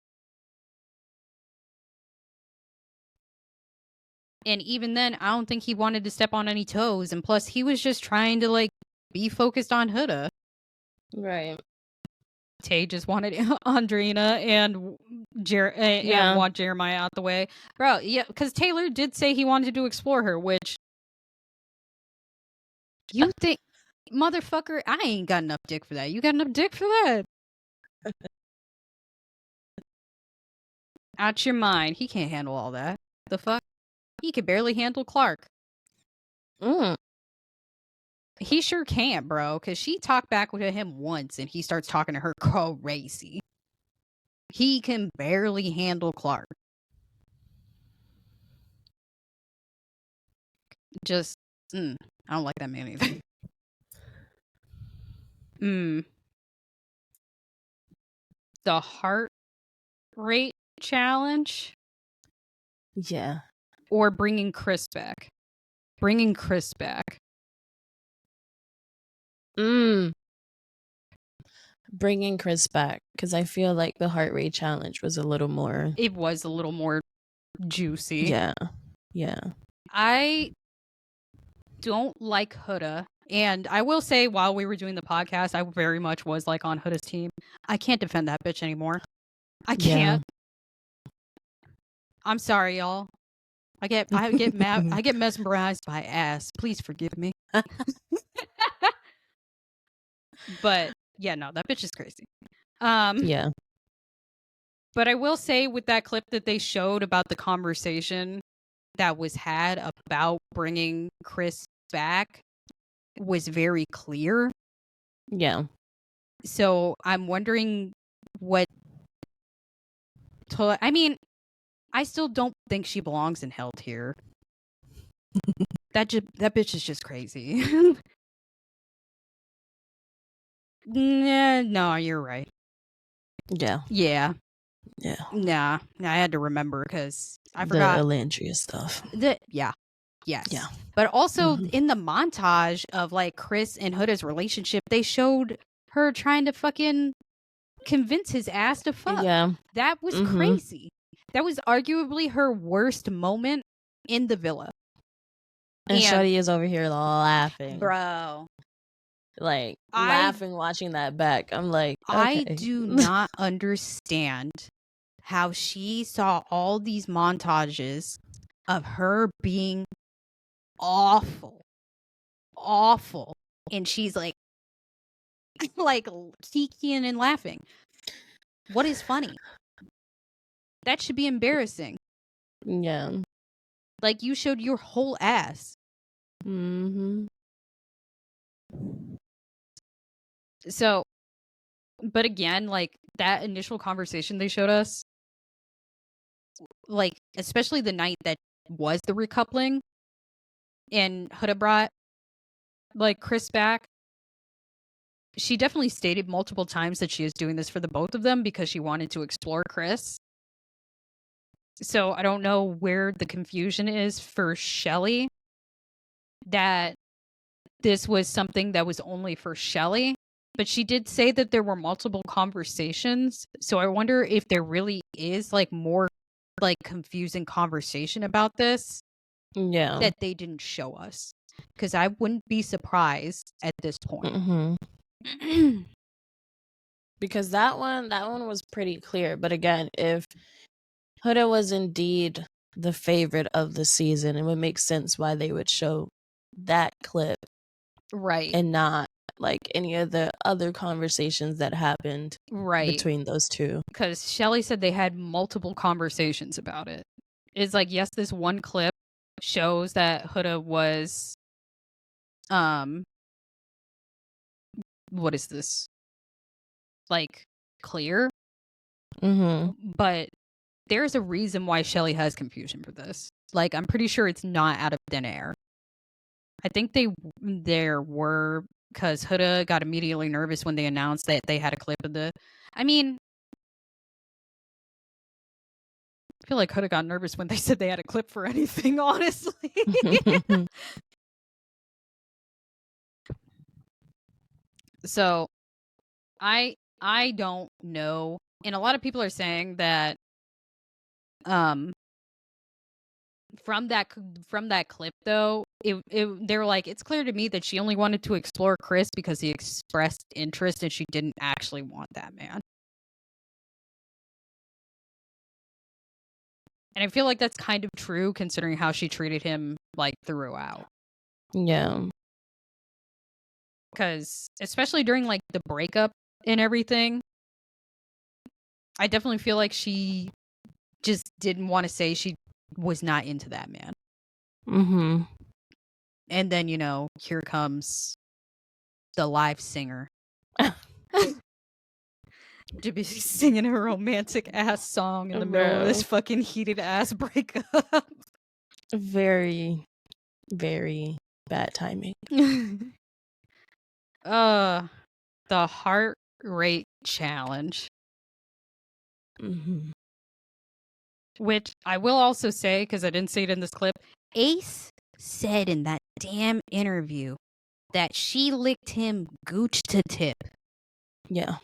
And even then, I don't think he wanted to step on any toes. And plus, he was just trying to like be focused on Huda. Right. Tay just wanted Andrina and want Jeremiah out the way. Bro, yeah, because Taylor did say he wanted to explore her, which you think, motherfucker, I ain't got enough dick for that. You got enough dick for that? Out your mind. He can't handle all that. The fuck? He could barely handle Clark. He sure can't, bro, because she talked back with him once and he starts talking to her crazy. He can barely handle Clark. Just, I don't like that man either. The heart rate challenge? Yeah. Or bringing Chris back? Bringing Chris back. Bringing Chris back, because I feel like the heart rate challenge was a little more. It was a little more juicy. Yeah. I don't like Huda. And I will say, while we were doing the podcast, I very much was like on Huda's team. I can't defend that bitch anymore. I can't. Yeah. I'm sorry, y'all. I get mad. I get mesmerized by ass. Please forgive me. But yeah, no, that bitch is crazy. Yeah. But I will say, with that clip that they showed about the conversation that was had about bringing Chris back was very clear. Yeah. So I'm wondering what. I mean, I still don't think she belongs in Hell Tier. That bitch is just crazy. No, you're right. Yeah. Nah, I had to remember because I forgot the Elantria stuff. Yes. Yeah. But also in the montage of like Chris and Huda's relationship, they showed her trying to fucking convince his ass to fuck. Yeah. That was crazy. That was arguably her worst moment in the villa. And Shawty is over here laughing. Bro. Like, laughing watching that back. I'm like, okay. I do not understand how she saw all these montages of her being awful. And she's like kikiing and laughing. What is funny? That should be embarrassing. Yeah. Like, you showed your whole ass. So, but again, like, that initial conversation they showed us, like, especially the night that was the recoupling, and Huda brought, like, Chris back, she definitely stated multiple times that she is doing this for the both of them because she wanted to explore Chris. So I don't know where the confusion is for Shelly, that this was something that was only for Shelly. But she did say that there were multiple conversations. So I wonder if there really is like more like confusing conversation about this. Yeah. That they didn't show us. Because I wouldn't be surprised at this point. Because that one was pretty clear. But again, if Huda was indeed the favorite of the season, it would make sense why they would show that clip. Right. And not like any of the other conversations that happened between those two. Because Shelly said they had multiple conversations about it. It's like, yes, this one clip shows that Huda was what is this? Like, clear? But there's a reason why Shelly has confusion for this. Like, I'm pretty sure it's not out of thin air. I think there were, because Huda got immediately nervous when they announced that they had a clip of the. I mean, I feel like Huda got nervous when they said they had a clip for anything, honestly. So, I don't know. And a lot of people are saying that from that clip though, they were like, it's clear to me that she only wanted to explore Chris because he expressed interest and she didn't actually want that man. And I feel like that's kind of true considering how she treated him like throughout. Yeah. Because especially during like the breakup and everything, I definitely feel like she just didn't want to say she was not into that man. And then, here comes the live singer. To be singing a romantic ass song in the middle of this fucking heated ass breakup. Very, very bad timing. The heart rate challenge. Mm-hmm. Which I will also say, because I didn't say it in this clip, Ace said in that damn interview that she licked him gooch to tip. Yeah.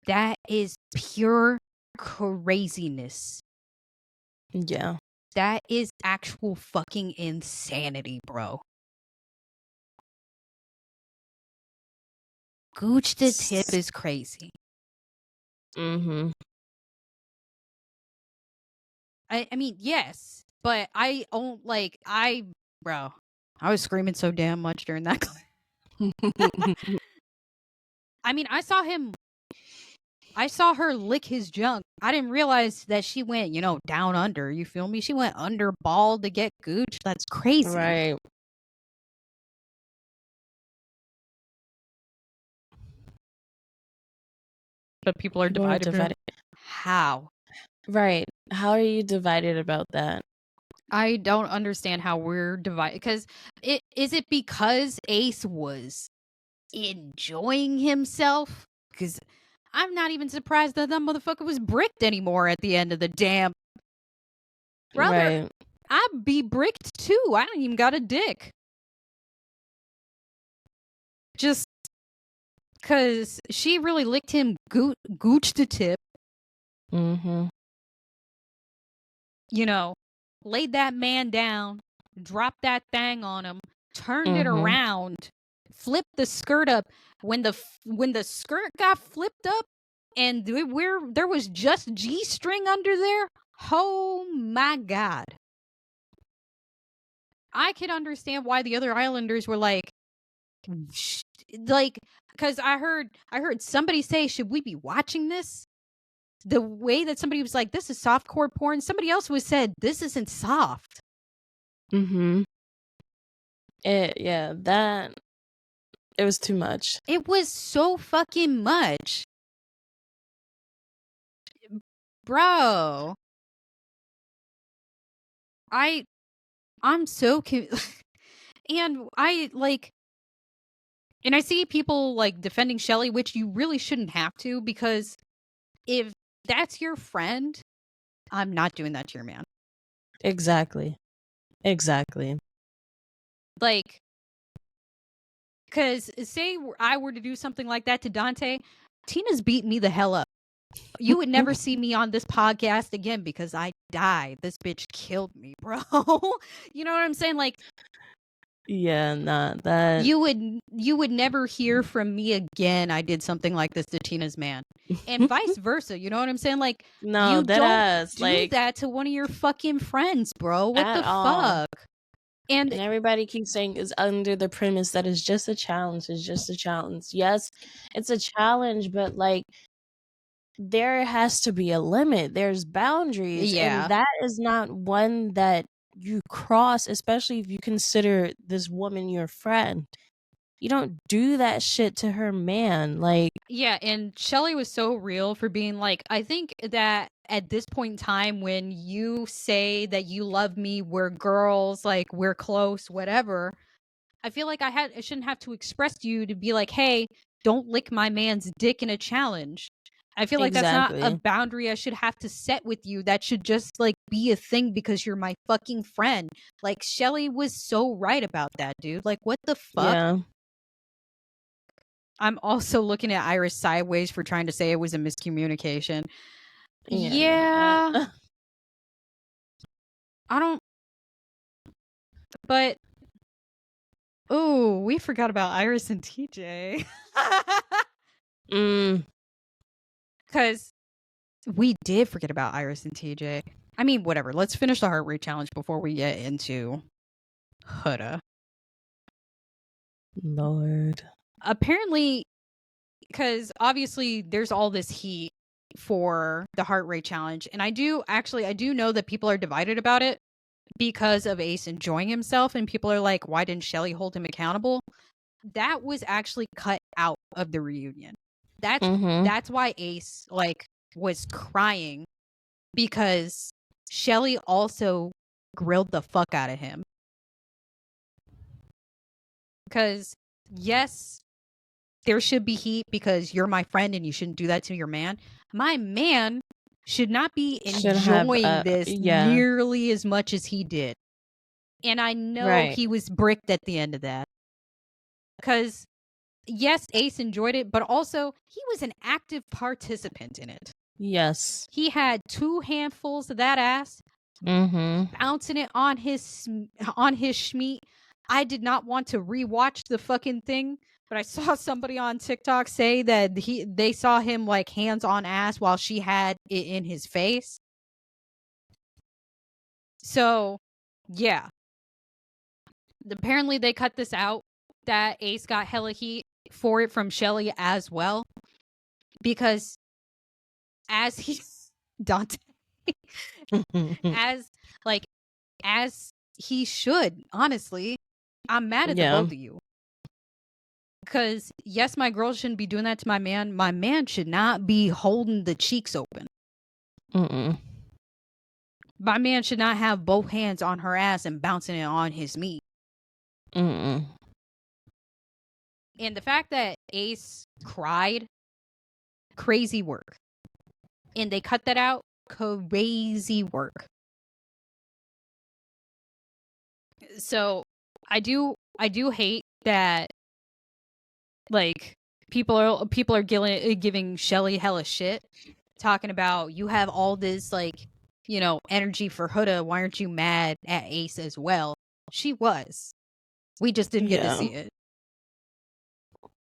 That is pure craziness. Yeah. That is actual fucking insanity, bro. Gooch to tip is crazy. Mm-hmm. I mean, yes, but I don't bro. I was screaming so damn much during that clip. I mean, I saw her lick his junk. I didn't realize that she went, down under. You feel me? She went under ball to get gooch. That's crazy. Right. But people are divided. How? Right. How are you divided about that? I don't understand how we're divided. Because is it because Ace was enjoying himself? Because I'm not even surprised that motherfucker was bricked anymore at the end of the damn. Brother, right. I'd be bricked too. I don't even got a dick. Just because she really licked him gooch to tip. Mm-hmm. Laid that man down, dropped that thing on him, turned it around, flipped the skirt up. When the skirt got flipped up and there was just G-string under there, oh my God. I could understand why the other Islanders were like, because I heard somebody say, should we be watching this? The way that somebody was like, this is softcore porn. Somebody else was said, this isn't soft. Mm-hmm. It was too much. It was so fucking much. Bro. I'm so and I see people like defending Shelly, which you really shouldn't have to, because if that's your friend, I'm not doing that to your man. Exactly. Like, because say I were to do something like that to Dante, Tina's beat me the hell up. You would never see me on this podcast again because I died. This bitch killed me, bro. You know what I'm saying? Like, yeah, not that. You would never hear from me again. I did something like this to Tina's man, and vice versa. You know what I'm saying? Like, no, you don't do like, that to one of your fucking friends, bro. What the all. fuck? And everybody keeps saying is under the premise that it's just a challenge. It's just a challenge. Yes, it's a challenge, but like, there has to be a limit. There's boundaries. Yeah. And that is not one that you cross, especially if you consider this woman your friend. You don't do that shit to her man. Like, yeah, and Shelly was so real for being like, I think that at this point in time, when you say that you love me, we're girls, like we're close, whatever, I feel like I shouldn't have to express to you to be like, hey, don't lick my man's dick in a challenge. I feel like that's not a boundary I should have to set with you. That should just like be a thing because you're my fucking friend. Like, Shelly was so right about that, dude. Like, what the fuck? yeah. I'm also looking at Iris sideways for trying to say it was a miscommunication. Yeah. I don't. But. Oh, we forgot about Iris and TJ. Because we did forget about Iris and TJ. I mean, whatever. Let's finish the heart rate challenge before we get into Huda. Lord. Apparently, because obviously there's all this heat for the heart rate challenge. And I do know that people are divided about it because of Ace enjoying himself. And people are like, why didn't Shelly hold him accountable? that was actually cut out of the reunion. Mm-hmm. That's why Ace like was crying, because Shelly also grilled the fuck out of him. Because yes, there should be heat because you're my friend and you shouldn't do that to your man. My man should not be Should have enjoying this yeah. nearly as much as he did. And I know Right. he was bricked at the end of that. Because yes, Ace enjoyed it, but also he was an active participant in it. Yes. He had 2 handfuls of that ass, Mm-hmm. bouncing it on his schmeat. I did not want to rewatch the fucking thing, but I saw somebody on TikTok say that they saw him like hands on ass while she had it in his face. So, yeah. Apparently they cut this out, that Ace got hella heat for it from Shelly as well, because as he Dante as like as he should, honestly. I'm mad at the Yeah. both of you. Because yes, my girl shouldn't be doing that to my man. My man should not be holding the cheeks open. Mm-mm. My man should not have both hands on her ass and bouncing it on his meat. Mm-mm. And the fact that Ace cried, crazy work. And they cut that out, crazy work. So I do hate that, like, people are giving Shelly hella shit, talking about, you have all this like, energy for Huda. Why aren't you mad at Ace as well? She was. We just didn't get to see it.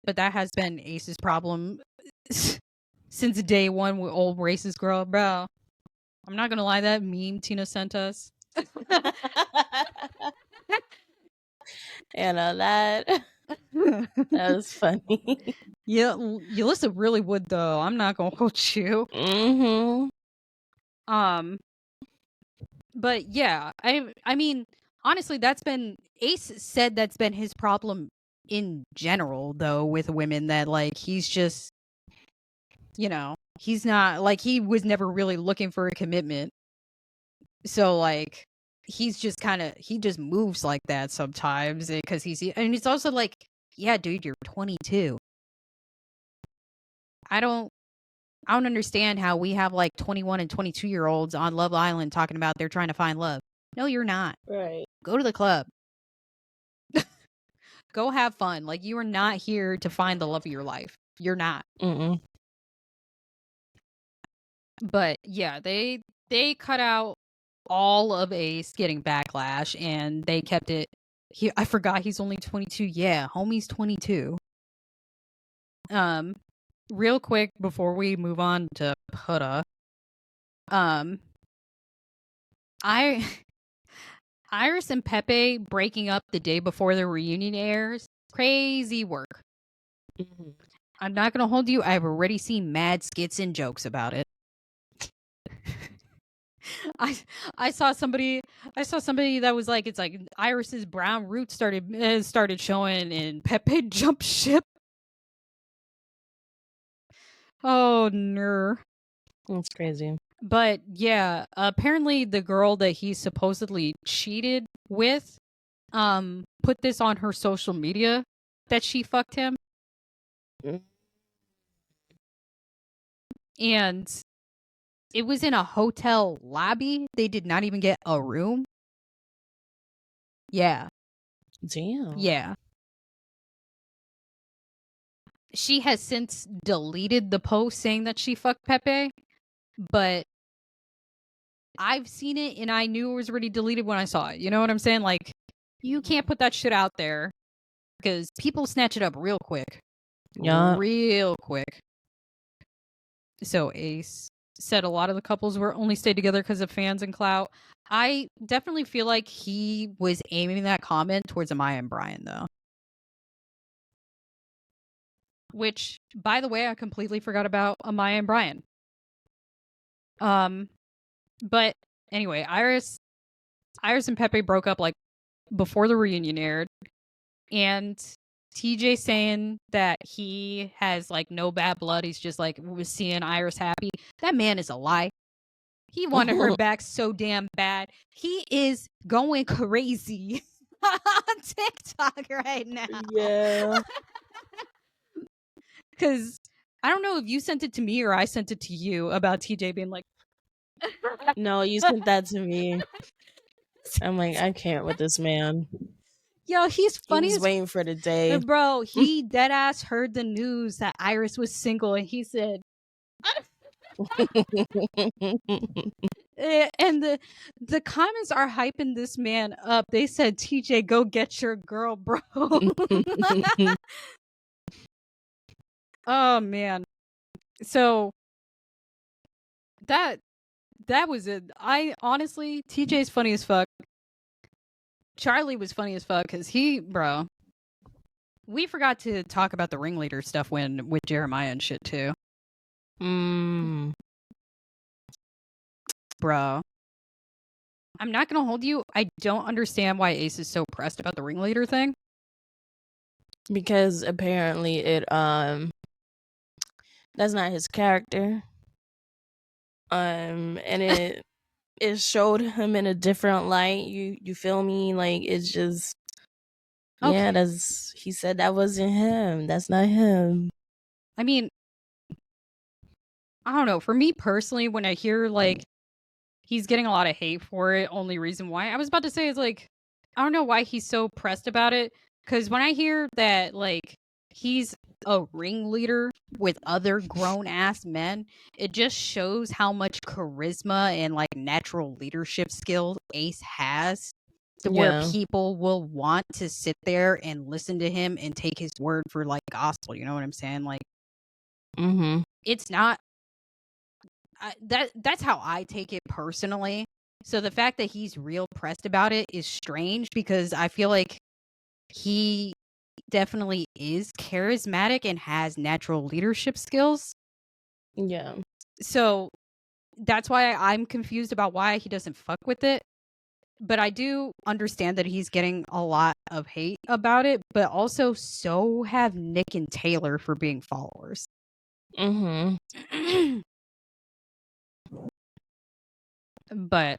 But that has been Ace's problem since day one with old racist girl, bro. I'm not gonna lie, that meme Tina sent us. that was funny. Yeah, Yulissa really would though. I'm not gonna hold you. Mm-hmm. But yeah, I mean, honestly, Ace said that's been his problem in general though, with women, that like he's just, he's not like, he was never really looking for a commitment. So like he's just he just moves like that sometimes, because and it's also like, yeah, dude, you're 22. I don't understand how we have like 21 and 22-year-olds on Love Island talking about they're trying to find love. No, you're not. Right. Go to the club. Go have fun. Like, you are not here to find the love of your life. You're not. Mm-mm. But yeah, they cut out all of Ace getting backlash, and they kept it. I forgot he's only 22. Yeah, homie's 22. Real quick before we move on to Puda, I Iris and Pepe breaking up the day before the reunion airs. Crazy work. Mm-hmm. I'm not gonna hold you. I've already seen mad skits and jokes about it. I saw somebody that was like, it's like Iris's brown roots started showing, and Pepe jumped ship. Oh no. That's crazy. But yeah, apparently the girl that he supposedly cheated with put this on her social media, that she fucked him. Mm. And it was in a hotel lobby. They did not even get a room. Yeah. Damn. Yeah. She has since deleted the post saying that she fucked Pepe, but I've seen it and I knew it was already deleted when I saw it. You know what I'm saying? Like, you can't put that shit out there, because people snatch it up real quick. Yeah. Real quick. So Ace said a lot of the couples were only stayed together because of fans and clout. I definitely feel like he was aiming that comment towards Amaya and Brian, though. Which, by the way, I completely forgot about Amaya and Brian. But anyway, Iris and Pepe broke up like before the reunion aired, and TJ saying that he has like no bad blood. He's just like was seeing Iris happy. That man is a lie. He wanted her back so damn bad. He is going crazy on TikTok right now. Yeah. Because I don't know if you sent it to me or I sent it to you about TJ being like, no, you sent that to me. I'm like, I can't with this man. Yo, he's funny. He was waiting for the day. Bro, he dead ass heard the news that Iris was single and he said, and the comments are hyping this man up. They said, TJ, go get your girl, bro. Oh man. So that was it. I honestly, TJ's funny as fuck. Charlie was funny as fuck because bro. We forgot to talk about the ringleader stuff with Jeremiah and shit too. Bro. I'm not gonna hold you. I don't understand why Ace is so pressed about the ringleader thing. Because apparently that's not his character. And it showed him in a different light. You feel me? Like it's just okay. Yeah, he said that wasn't him. That's not him. I mean, I don't know. For me personally, when I hear like he's getting a lot of hate for it, only reason why I was about to say is like I don't know why he's so pressed about it. Because when I hear that like he's a ringleader with other grown ass men, it just shows how much charisma and like natural leadership skills Ace has. Where people will want to sit there and listen to him and take his word for like gospel. You know what I'm saying? Like, it's not that's how I take it personally. So the fact that he's real pressed about it is strange because I feel like he definitely is charismatic and has natural leadership skills. Yeah. So that's why I'm confused about why he doesn't fuck with it. But I do understand that he's getting a lot of hate about it, but also so have Nick and Taylor for being followers. But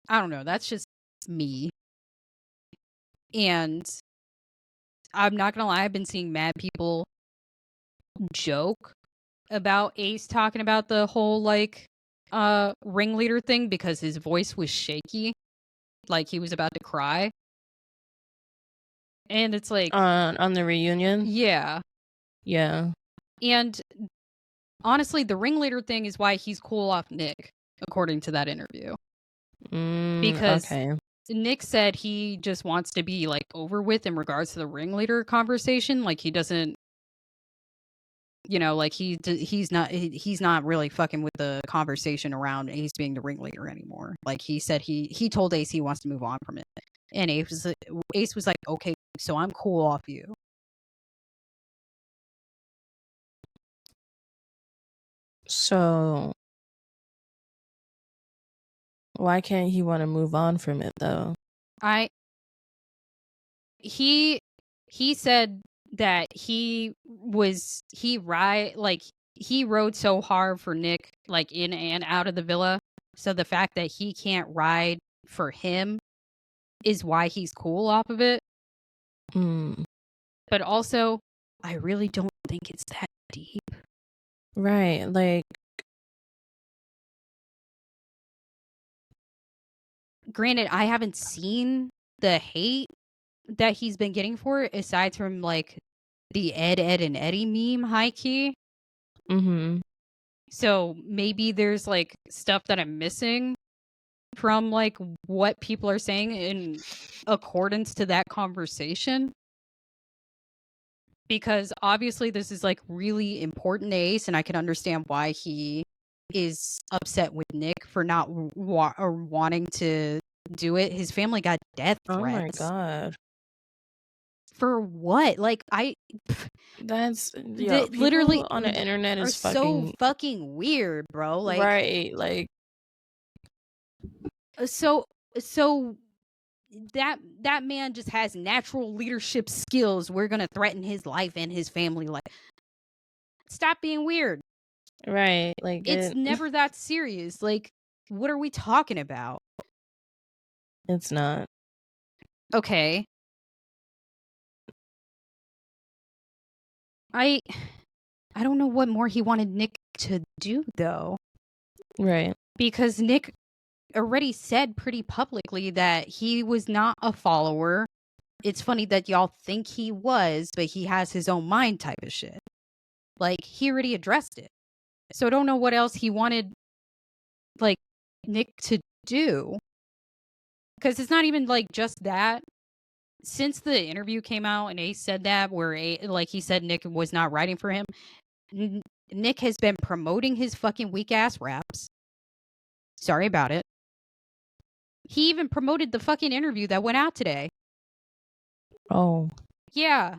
I don't know. That's just me. And I'm not gonna lie, I've been seeing mad people joke about Ace talking about the whole like ringleader thing because his voice was shaky, like he was about to cry. And it's like on the reunion. Yeah. And honestly, the ringleader thing is why he's cool off Nick, according to that interview. Because Nick said he just wants to be like over with in regards to the ringleader conversation. Like he doesn't, you know, like he's not really fucking with the conversation around Ace being the ringleader anymore. Like he said he told Ace he wants to move on from it, and Ace was like, okay, so I'm cool off you. So why can't he want to move on from it though? He said that he rode so hard for Nick, like in and out of the villa. So the fact that he can't ride for him is why he's cool off of it. But also, I really don't think it's that deep. Right, like granted, I haven't seen the hate that he's been getting for it, aside from like the Ed and Eddie meme, high key. So maybe there's like stuff that I'm missing from like what people are saying in accordance to that conversation. Because obviously this is like really important to Ace, and I can understand why he is upset with Nick for not wanting to do it. His family got death threats. Oh my god. For what? Like that's literally on the internet is so fucking weird, bro. Like right, like so that man just has natural leadership skills. We're gonna threaten his life and his family. Like, stop being weird. Right. Like, It's never that serious. Like, what are we talking about? It's not. Okay. I don't know what more he wanted Nick to do, though. Right. Because Nick already said pretty publicly that he was not a follower. It's funny that y'all think he was, but he has his own mind type of shit. Like, he already addressed it. So I don't know what else he wanted, like, Nick to do. Because it's not even, like, just that. Since the interview came out and Ace said that, where, like, he said Nick was not writing for him, Nick has been promoting his fucking weak-ass raps. Sorry about it. He even promoted the fucking interview that went out today. Oh. Yeah.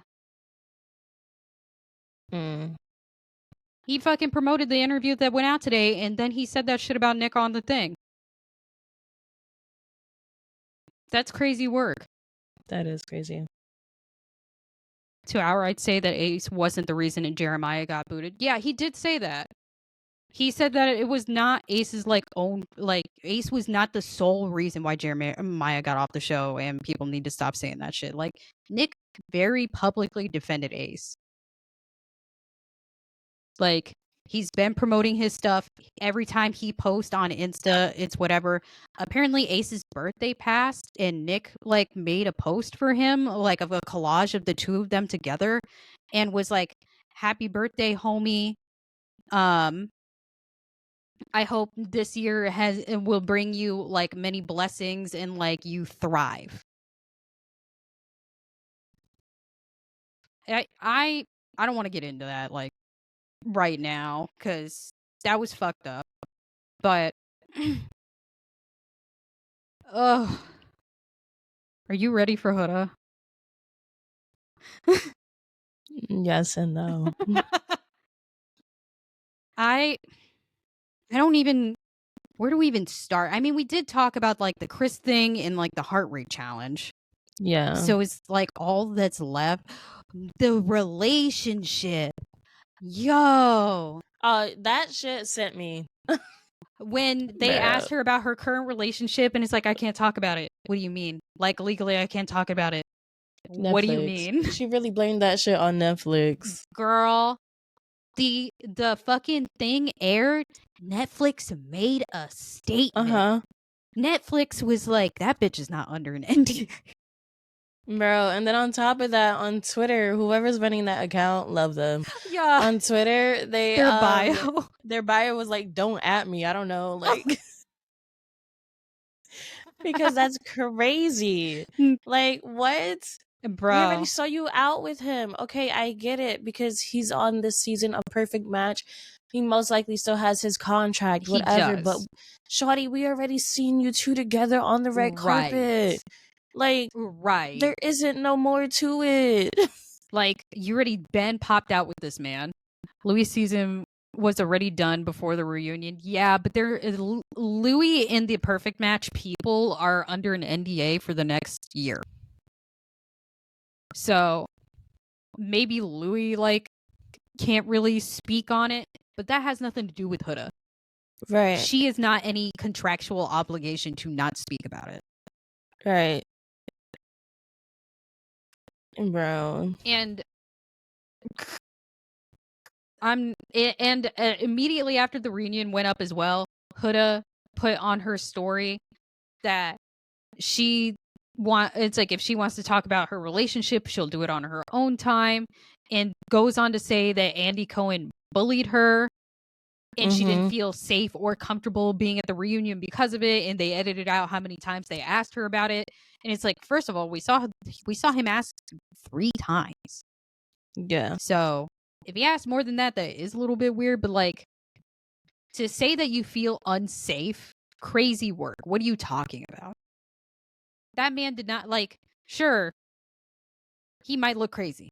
He fucking promoted the interview that went out today, and then he said that shit about Nick on the thing. That's crazy work. That is crazy. To outright say that Ace wasn't the reason Jeremiah got booted. Yeah, he did say that. He said that it was not Ace's own, Ace was not the sole reason why Jeremiah got off the show, and people need to stop saying that shit. Like, Nick very publicly defended Ace. Like, he's been promoting his stuff. Every time he posts on Insta, it's whatever. Apparently Ace's birthday passed and Nick made a post for him, of a collage of the two of them together, and was like, "Happy birthday, homie. I hope this year will bring you many blessings and you thrive." I don't want to get into that right now because that was fucked up. But ugh. Are you ready for Huda? Yes and no. I don't even. Where do we even start? I mean, we did talk about the Chris thing and the heart rate challenge. Yeah. So it's all that's left. The relationship. Yo. That shit sent me. When they asked her about her current relationship and it's I can't talk about it. What do you mean? Legally I can't talk about it. Netflix. What do you mean? She really blamed that shit on Netflix. Girl, the fucking thing aired. Netflix made a statement. Netflix was like, that bitch is not under an NDA. Bro, and then on top of that, on Twitter, whoever's running that account, love them. Yeah. On Twitter, their bio was like, "Don't at me." I don't know, because that's crazy. Like, what? Bro. We already saw you out with him. Okay, I get it because he's on this season of Perfect Match. He most likely still has his contract, whatever. But shawty, we already seen you two together on the red carpet. Right. There isn't no more to it. You already been popped out with this man. Louis' season was already done before the reunion. Yeah, but Louis and the Perfect Match people are under an NDA for the next year. So maybe Louis can't really speak on it, but that has nothing to do with Huda. Right. She is not any contractual obligation to not speak about it. Right. Bro. And immediately after the reunion went up as well, Huda put on her story that if she wants to talk about her relationship, she'll do it on her own time, and goes on to say that Andy Cohen bullied her and she didn't feel safe or comfortable being at the reunion because of it, and they edited out how many times they asked her about it. And it's first of all, we saw him ask 3 times. Yeah. So if he asked more than that is a little bit weird, but to say that you feel unsafe, crazy work. What are you talking about? That man did not sure, he might look crazy.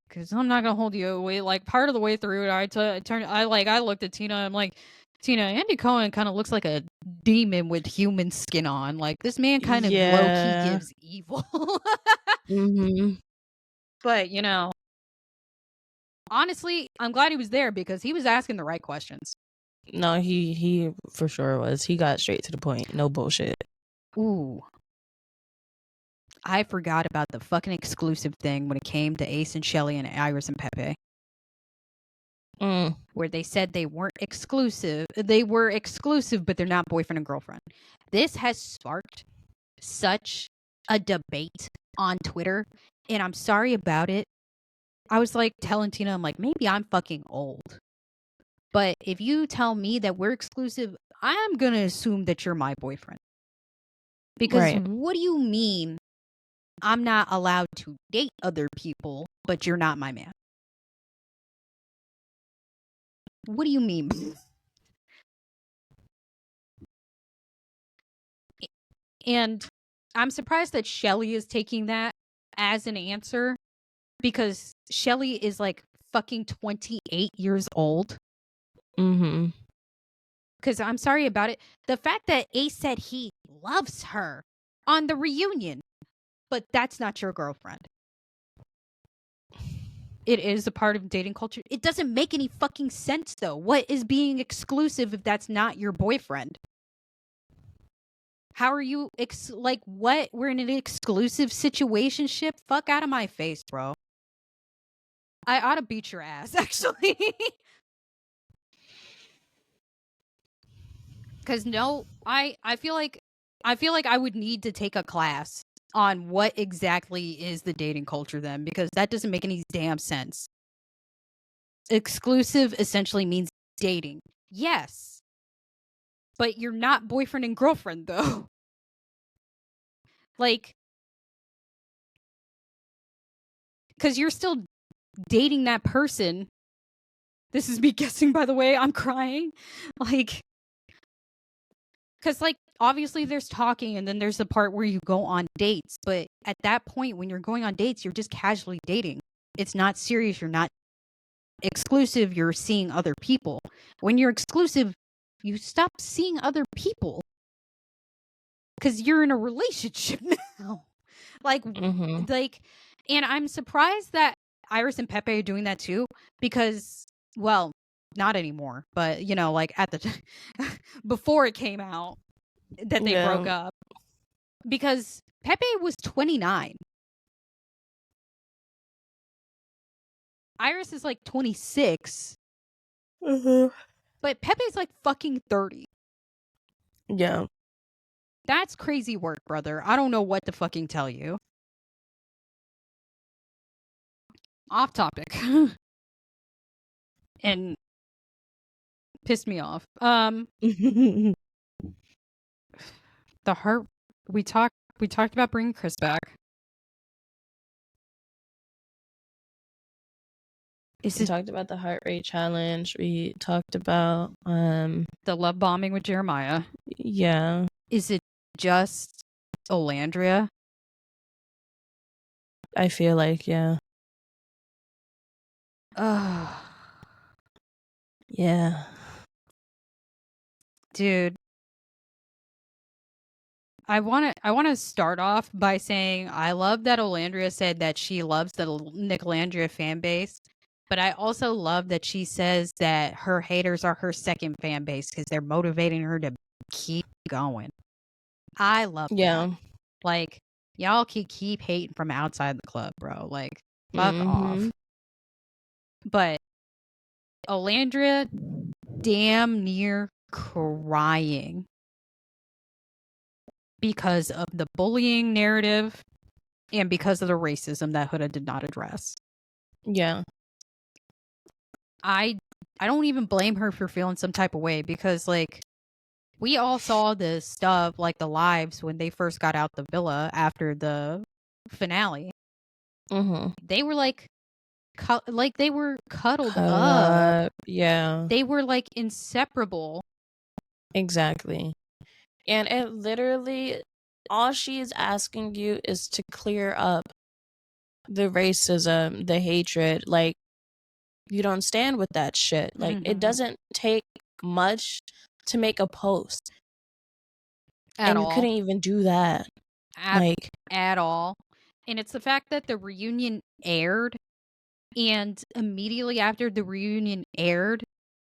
Because I'm not gonna hold you away. Part of the way through it, I looked at Tina. I'm like, Tina, Andy Cohen kind of looks like a demon with human skin on. Like, this man kind of low-key Yeah. gives evil. Mm-hmm. But, you know, honestly, I'm glad he was there because he was asking the right questions. No, he for sure was. He got straight to the point. No bullshit. Ooh. I forgot about the fucking exclusive thing when it came to Ace and Shelly and Iris and Pepe. Where they said they weren't exclusive. They were exclusive, but they're not boyfriend and girlfriend. This has sparked such a debate on Twitter, and I'm sorry about it. I was like telling Tina, I'm like, maybe I'm fucking old. But if you tell me that we're exclusive, I'm going to assume that you're my boyfriend. Because what do you mean I'm not allowed to date other people, but you're not my man? What do you mean? And I'm surprised that Shelly is taking that as an answer because Shelly is like fucking 28 years old. Mm-hmm. Because I'm sorry about it. The fact that Ace said he loves her on the reunion, but that's not your girlfriend. It is a part of dating culture. It doesn't make any fucking sense, though. What is being exclusive if that's not your boyfriend? How are you, like, what? We're in an exclusive situationship? Fuck out of my face, bro. I ought to beat your ass, actually. Because no, I feel like I would need to take a class on what exactly is the dating culture then, because that doesn't make any damn sense. Exclusive essentially means dating. Yes. But you're not boyfriend and girlfriend, though. Like, because you're still dating that person. This is me guessing, by the way. I'm crying. Like, because, like, obviously there's talking and then there's the part where you go on dates. But at that point, when you're going on dates, you're just casually dating. It's not serious. You're not exclusive. You're seeing other people. When you're exclusive, you stop seeing other people because you're in a relationship now. Like, and I'm surprised that Iris and Pepe are doing that too because, well, not anymore, but you know, like at the before it came out that they broke up, because Pepe was 29. Iris is like 26. But Pepe's like fucking 30. Yeah. That's crazy work, brother. I don't know what to fucking tell you. Off topic. And pissed me off. The heart, we talked about bringing Chris back. We talked about the heart rate challenge. We talked about the love bombing with Jeremiah. Yeah. Is it just Olandria? I feel like, yeah. Yeah. Dude. I want to start off by saying I love that Olandria said that she loves the Nicolandria fan base, but I also love that she says that her haters are her second fan base because they're motivating her to keep going. I love that. Like, y'all can keep hating from outside the club, bro. Like, fuck off. But Olandria damn near crying because of the bullying narrative and because of the racism that Huda did not address. Yeah. I don't even blame her for feeling some type of way because, like, we all saw the stuff, like the lives when they first got out the villa after the finale. They were like they were cuddled up. Yeah. They were like inseparable. Exactly. And it literally, all she is asking you is to clear up the racism, the hatred. Like, you don't stand with that shit. Like, it doesn't take much to make a post. At and you all. couldn't even do that. At all. And it's the fact that the reunion aired, and immediately after the reunion aired,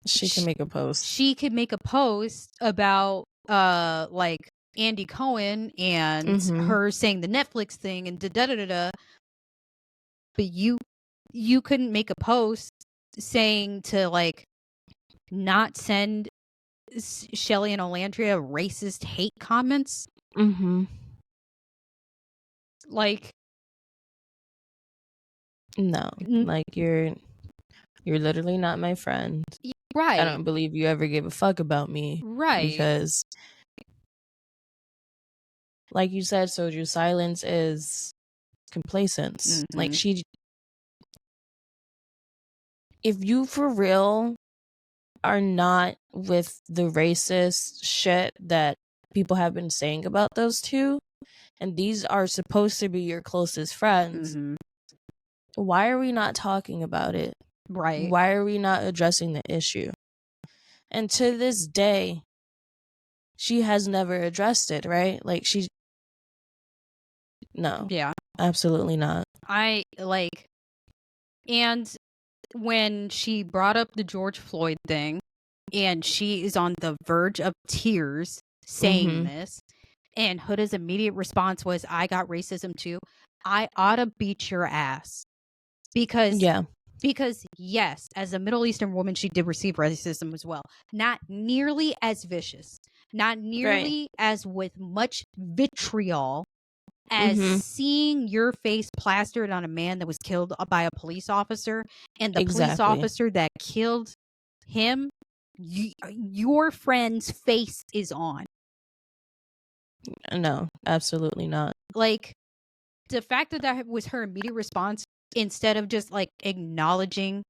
she can make a post. She could make a post about like Andy Cohen and her saying the Netflix thing and da da da da. But you couldn't make a post saying to like not send Shelly and Olandria racist hate comments. Like, no, like you're literally not my friend. Right. I don't believe you ever gave a fuck about me. Right. Because, like you said, Soju, silence is complacence. Like if you for real are not with the racist shit that people have been saying about those two, and these are supposed to be your closest friends, why are we not talking about it? Right. Why are we not addressing the issue? And to this day, she has never addressed it, right? Like no. Yeah. Absolutely not. And when she brought up the George Floyd thing, and she is on the verge of tears saying this, and Huda's immediate response was, I got racism too. I ought to beat your ass. Because yes, as a Middle Eastern woman, she did receive racism as well. Not nearly as vicious, not nearly as with much vitriol as seeing your face plastered on a man that was killed by a police officer, and the police officer that killed him, your friend's face is on. No, absolutely not. Like, the fact that was her immediate response, instead of just like acknowledging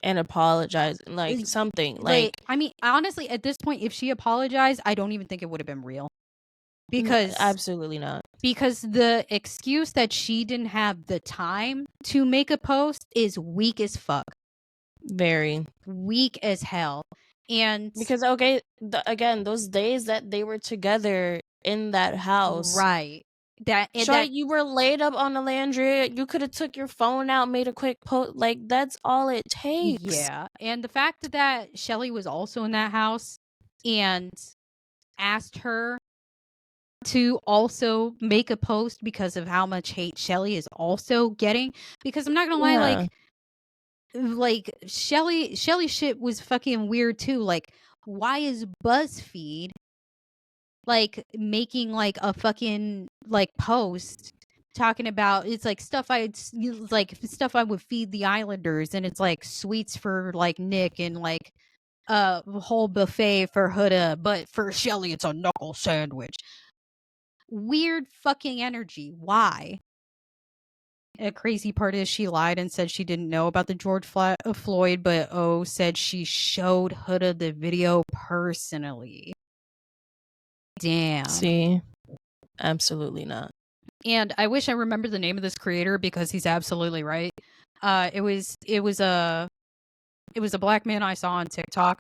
and apologizing, like something. Like, I mean, honestly, at this point, if she apologized, I don't even think it would have been real. Because absolutely not. Because the excuse that she didn't have the time to make a post is weak as fuck. Very weak as hell. And because again, those days that they were together in that house, right? That you were laid up on Olandria. You could have took your phone out, made a quick post. Like, that's all it takes. Yeah, and the fact that Shelly was also in that house and asked her to also make a post because of how much hate Shelly is also getting. Because I'm not gonna lie, like Shelly shit was fucking weird too. Like, why is BuzzFeed like making like a fucking like post talking about, it's like stuff I would feed the Islanders, and it's like sweets for like Nick and like a whole buffet for Huda, but for Shelly it's a knuckle sandwich. Weird fucking energy. Why? A crazy part is she lied and said she didn't know about the George Floyd, but said she showed Huda the video personally. Damn. See, absolutely not. And I wish I remember the name of this creator, because he's absolutely right. It was a black man I saw on TikTok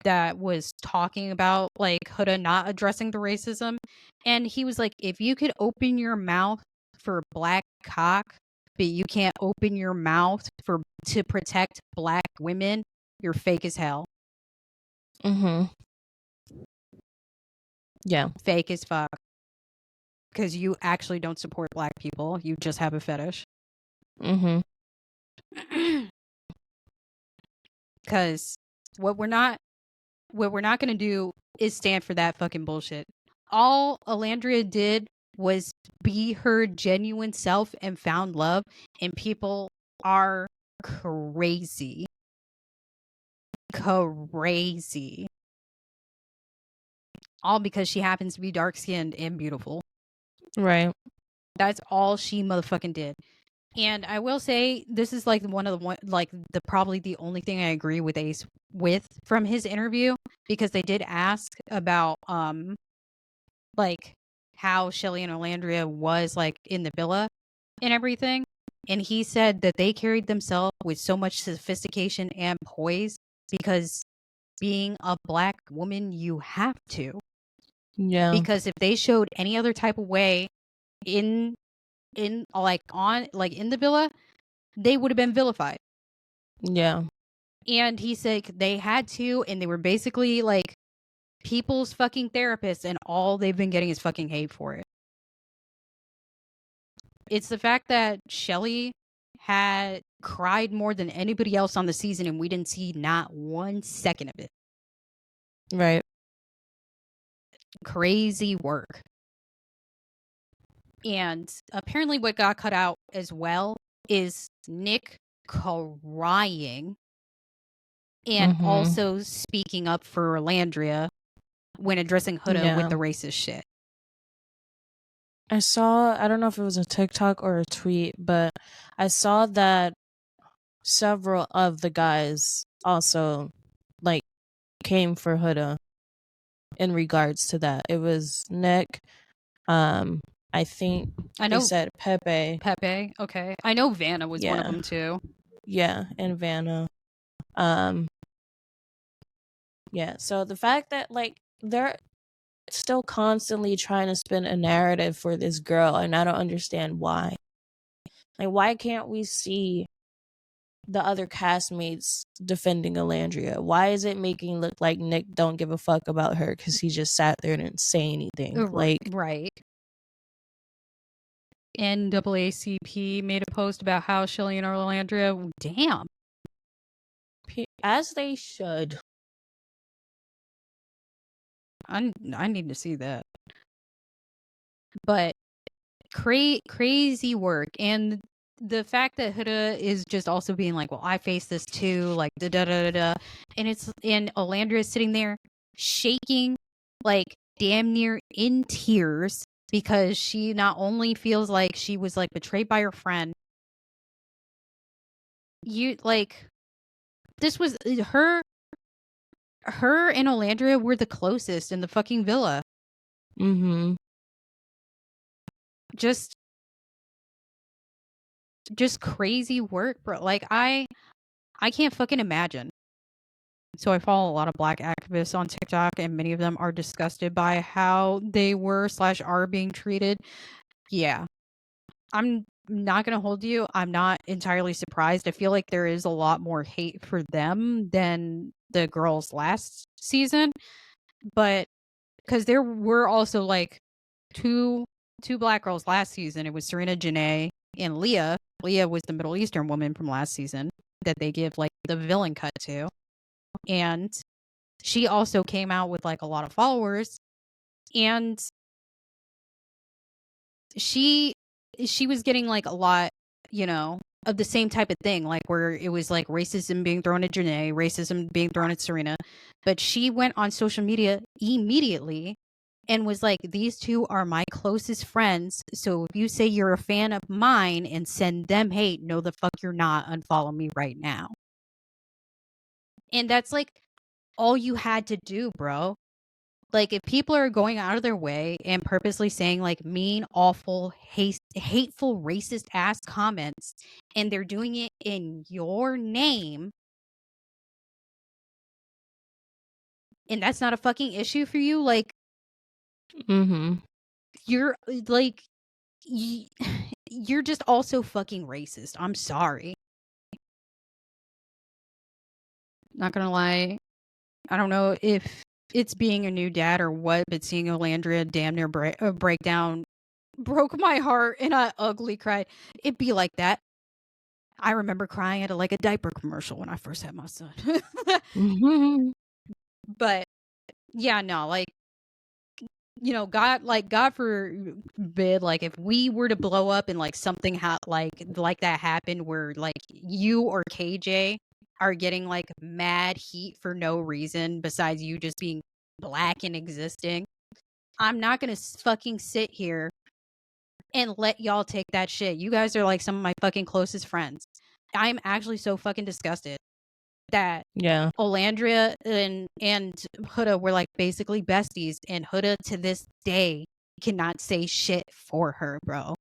that was talking about like Huda not addressing the racism, and he was like, if you could open your mouth for black cock, but you can't open your mouth to protect black women, you're fake as hell. Yeah, fake as fuck. Because you actually don't support black people, you just have a fetish. Because what we're not gonna do is stand for that fucking bullshit. All Olandria did was be her genuine self and found love, and people are crazy. All because she happens to be dark-skinned and beautiful. Right. That's all she motherfucking did. And I will say, this is like probably the only thing I agree with Ace with from his interview, because they did ask about like how Shelly and Olandria was like in the villa and everything, and he said that they carried themselves with so much sophistication and poise because being a black woman, you have to. Yeah. Because if they showed any other type of way in like in the villa, they would have been vilified. Yeah. And he said they had to, and they were basically like people's fucking therapists, and all they've been getting is fucking hate for it. It's the fact that Shelly had cried more than anybody else on the season, and we didn't see not 1 second of it. Right. Crazy work. And apparently what got cut out as well is Nick crying and also speaking up for Landria when addressing Huda with the racist shit. I don't know if it was a TikTok or a tweet, but I saw that several of the guys also like came for Huda in regards to that. It was Nick, I think they said Pepe. Okay. I know Vanna was one of them too. Yeah, and Vanna. Yeah, so the fact that like they're still constantly trying to spin a narrative for this girl, and I don't understand why. Like, why can't we see the other castmates defending Alandria? Why is it making look like Nick don't give a fuck about her because he just sat there and didn't say anything? Like, right. NAACP made a post about how Shelly and Alandria, damn. As they should. I need to see that. But crazy work. And the fact that Huda is just also being like, well, I face this too, like da da da da, and Alandria is sitting there shaking, like damn near in tears, because she not only feels like she was like betrayed by her friend. This was her and Alandria were the closest in the fucking villa. Just crazy work, bro. Like I can't fucking imagine. So I follow a lot of black activists on TikTok, and many of them are disgusted by how they were/are being treated. Yeah. I'm not going to hold you. I'm not entirely surprised. I feel like there is a lot more hate for them than the girls last season. But because there were also like two black girls last season. It was Serena Janae and Leah. Leah was the Middle Eastern woman from last season that they give like the villain cut to. And she also came out with like a lot of followers, and she was getting like a lot, of the same type of thing, like where it was like racism being thrown at Janae, racism being thrown at Serena. But she went on social media immediately and was like, these two are my closest friends. So if you say you're a fan of mine and send them hate, no the fuck you're not. Unfollow me right now. And that's like all you had to do, bro. Like, if people are going out of their way and purposely saying like mean, awful, hateful, racist ass comments, and they're doing it in your name, and that's not a fucking issue for you, like, you're like, you're just also fucking racist. I'm sorry. Not gonna lie. I don't know if it's being a new dad or what, but seeing Alandria damn near break down broke my heart, and I ugly cried. It'd be like that. I remember crying at a diaper commercial when I first had my son. But yeah, no, like, God forbid, like if we were to blow up and like something like that happened where like you or KJ are getting like mad heat for no reason besides you just being black and existing, I'm not gonna fucking sit here and let y'all take that shit. You guys are like some of my fucking closest friends. I'm actually so fucking disgusted that Olandria and Huda were like basically besties, and Huda to this day cannot say shit for her, bro.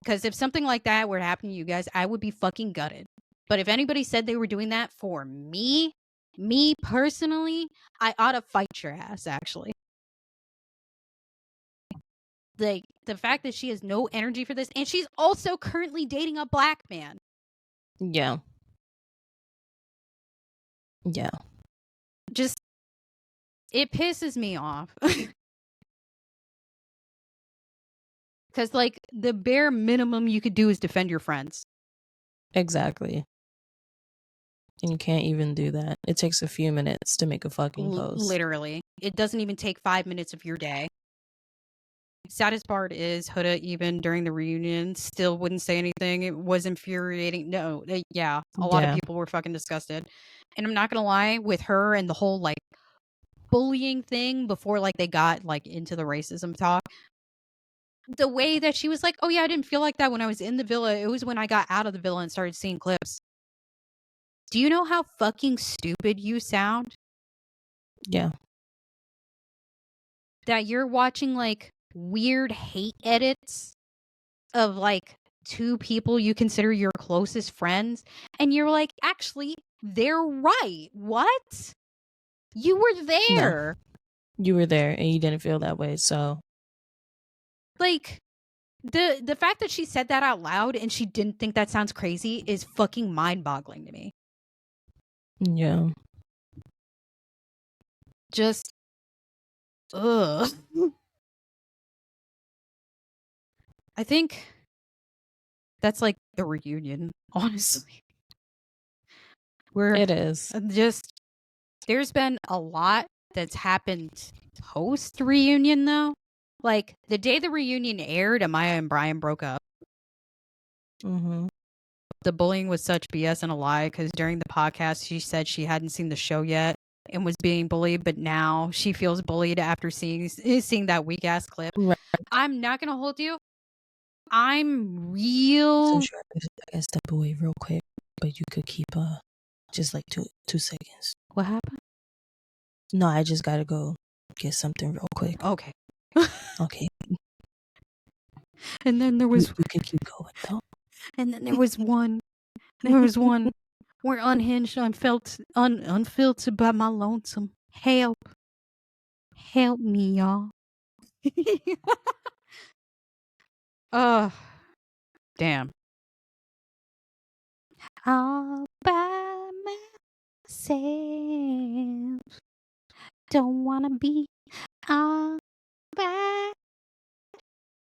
Because if something like that were to happen to you guys, I would be fucking gutted. But if anybody said they were doing that for me, Me personally, I ought to fight your ass, actually. Like, the fact that she has no energy for this, and she's also currently dating a black man. Yeah. Yeah. Just, it pisses me off. Because, like, the bare minimum you could do is defend your friends. Exactly. And you can't even do that. It takes a few minutes to make a fucking post. Literally. It doesn't even take 5 minutes of your day. Saddest part is Huda, even during the reunion, still wouldn't say anything. It was infuriating. No, a lot of people were fucking disgusted. And I'm not gonna lie, with her and the whole like bullying thing before like they got like into the racism talk, the way that she was like, oh yeah, I didn't feel like that when I was in the villa. It was when I got out of the villa and started seeing clips. Do you know how fucking stupid you sound? Yeah. That you're watching like weird hate edits of like two people you consider your closest friends, and you're like, actually, they're right. What? You were there. No, you were there and you didn't feel that way. So, like, the fact that she said that out loud and she didn't think that sounds crazy is fucking mind-boggling to me. Yeah. Just, ugh. I think that's like the reunion, honestly. It is. Just, there's been a lot that's happened post reunion though. Like the day the reunion aired, Amaya and Brian broke up. Mm-hmm. The bullying was such BS and a lie because during the podcast she said she hadn't seen the show yet and was being bullied, but now she feels bullied after seeing that weak ass clip. Right. I'm not gonna hold you. I'm real. So sure, I gotta step away real quick, but you could keep just like two seconds. What happened? No, I just gotta go get something real quick. Okay. Okay. And then there was you can keep going though. And then there was one where unhinged, unfiltered by my lonesome. Help me, y'all. Damn. All by myself. Don't wanna be all by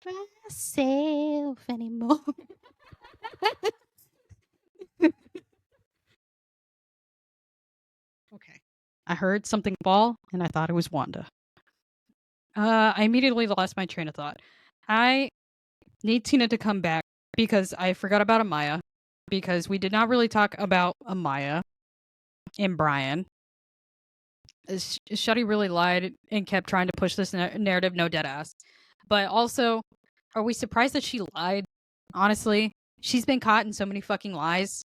myself anymore. Okay. I heard something fall and I thought it was Wanda. I immediately lost my train of thought. I need Tina to come back because I forgot about Amaya, because we did not really talk about Amaya and Brian. Shuddy really lied and kept trying to push this narrative, no dead ass. But also, are we surprised that she lied? Honestly, she's been caught in so many fucking lies.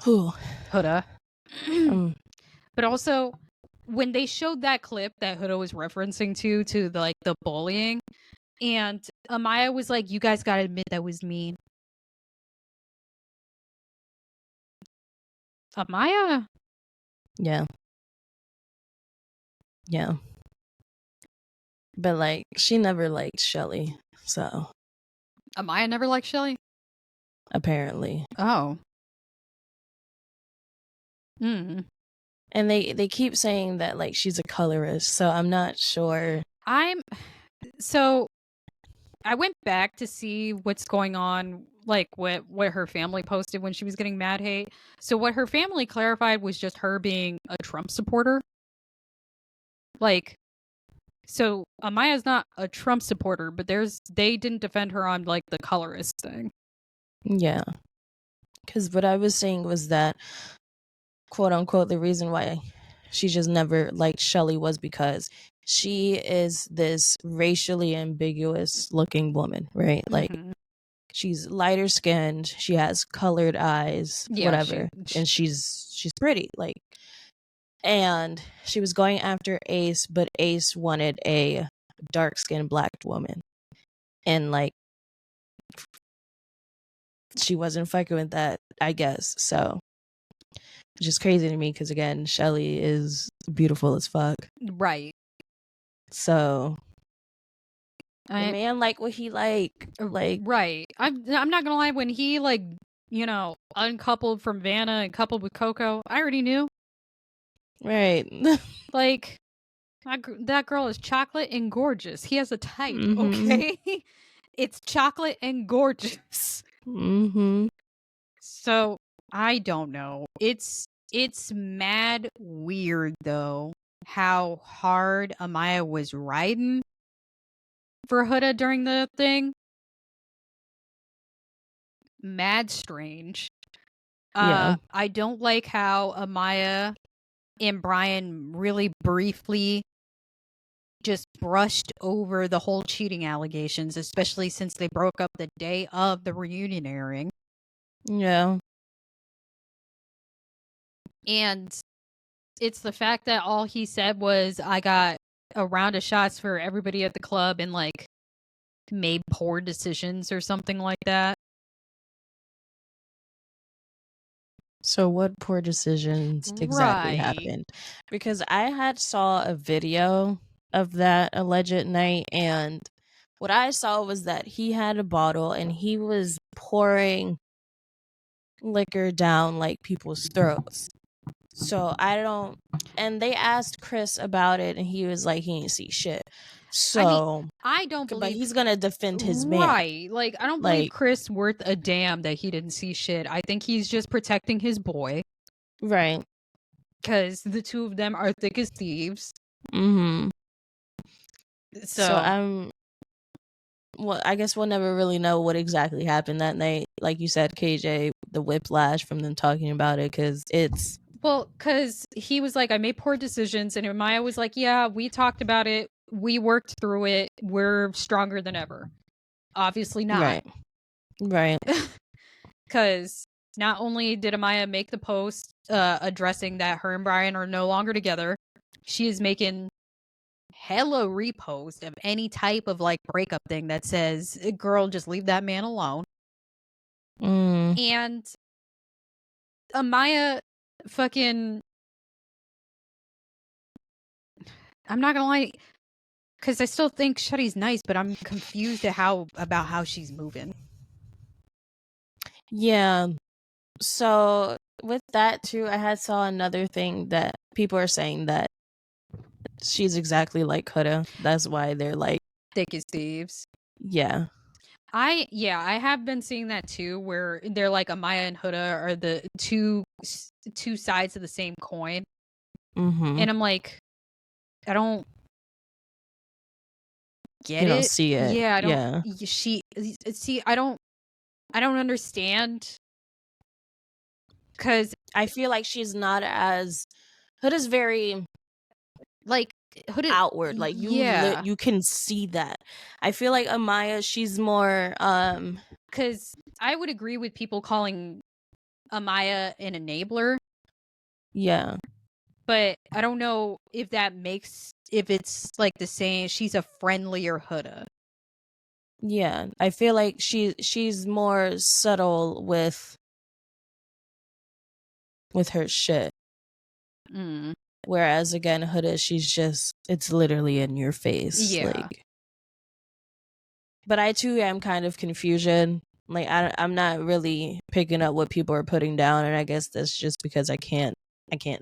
Who? Huda. But also, when they showed that clip that Huda was referencing to the bullying, and Amaya was like, you guys gotta admit that was mean. Amaya? Yeah. Yeah. But like, she never liked Shelly, so. Amaya never liked Shelly? Apparently. Oh. And they keep saying that like she's a colorist, so I'm not sure. So I went back to see what's going on, like what her family posted when she was getting mad hate. So what her family clarified was just her being a Trump supporter. Like, so Amaya's not a Trump supporter, but they didn't defend her on like the colorist thing. Yeah. Because what I was saying was that, quote unquote, the reason why she just never liked Shelly was because she is this racially ambiguous looking woman, right? Like, she's lighter skinned, she has colored eyes, whatever, and she's pretty, like. And she was going after Ace, but Ace wanted a dark skinned black woman, and like, she wasn't fucking with that, I guess. So which is crazy to me because again, Shelly is beautiful as fuck. Right. So the man like what he like. Right. I'm not gonna lie. When he like, you know, uncoupled from Vanna and coupled with Coco, I already knew. Right. Like that girl is chocolate and gorgeous. He has a type. Mm-hmm. Okay. It's chocolate and gorgeous. Mm-hmm. So I don't know. It's mad weird though how hard Amaya was riding for Huda during the thing. Mad strange. Yeah. I don't like how Amaya and Brian really briefly just brushed over the whole cheating allegations, especially since they broke up the day of the reunion airing. Yeah. And it's the fact that all he said was, I got a round of shots for everybody at the club and like made poor decisions or something like that. So what poor decisions exactly happened? Because I had saw a video of that alleged night, and what I saw was that he had a bottle and he was pouring liquor down like people's throats. So I don't, and they asked Chris about it and he was like he didn't see shit. So I mean, I don't believe, but he's gonna defend his man. Right. Like, I don't believe Chris worth a damn that he didn't see shit. I think he's just protecting his boy. Right. Because the two of them are thick as thieves. Mm-hmm. So well, I guess we'll never really know what exactly happened that night. Like you said, KJ, the whiplash from them talking about it, because it's... Well, because he was like, I made poor decisions, and Maya was like, yeah, we talked about it. We worked through it. We're stronger than ever. Obviously not. Right. Because not only did Amaya make the post addressing that her and Brian are no longer together, she is making hella repost of any type of like breakup thing that says, girl, just leave that man alone. And Amaya fucking, I'm not gonna lie, because I still think Shuddy's nice, but I'm confused at about how she's moving. Yeah. So with that too, I had saw another thing that people are saying that she's exactly like Huda. That's why they're like thick as thieves. Yeah. I have been seeing that too, where they're like Amaya and Huda are the two sides of the same coin. And I'm like, I don't get you it. Don't see it. Yeah, I don't. Yeah. I don't understand. Because I feel like she's not as... Huda's very like Huda outward. Like you can see that. I feel like Amaya, she's more because I would agree with people calling Amaya an enabler. Yeah. But I don't know if if it's like the same, she's a friendlier Huda. Yeah. I feel like she's more subtle with her shit. Whereas again, Huda, she's just, it's literally in your face. Yeah. Like, but I too am kind of confusion. Like I'm not really picking up what people are putting down, and I guess that's just because I can't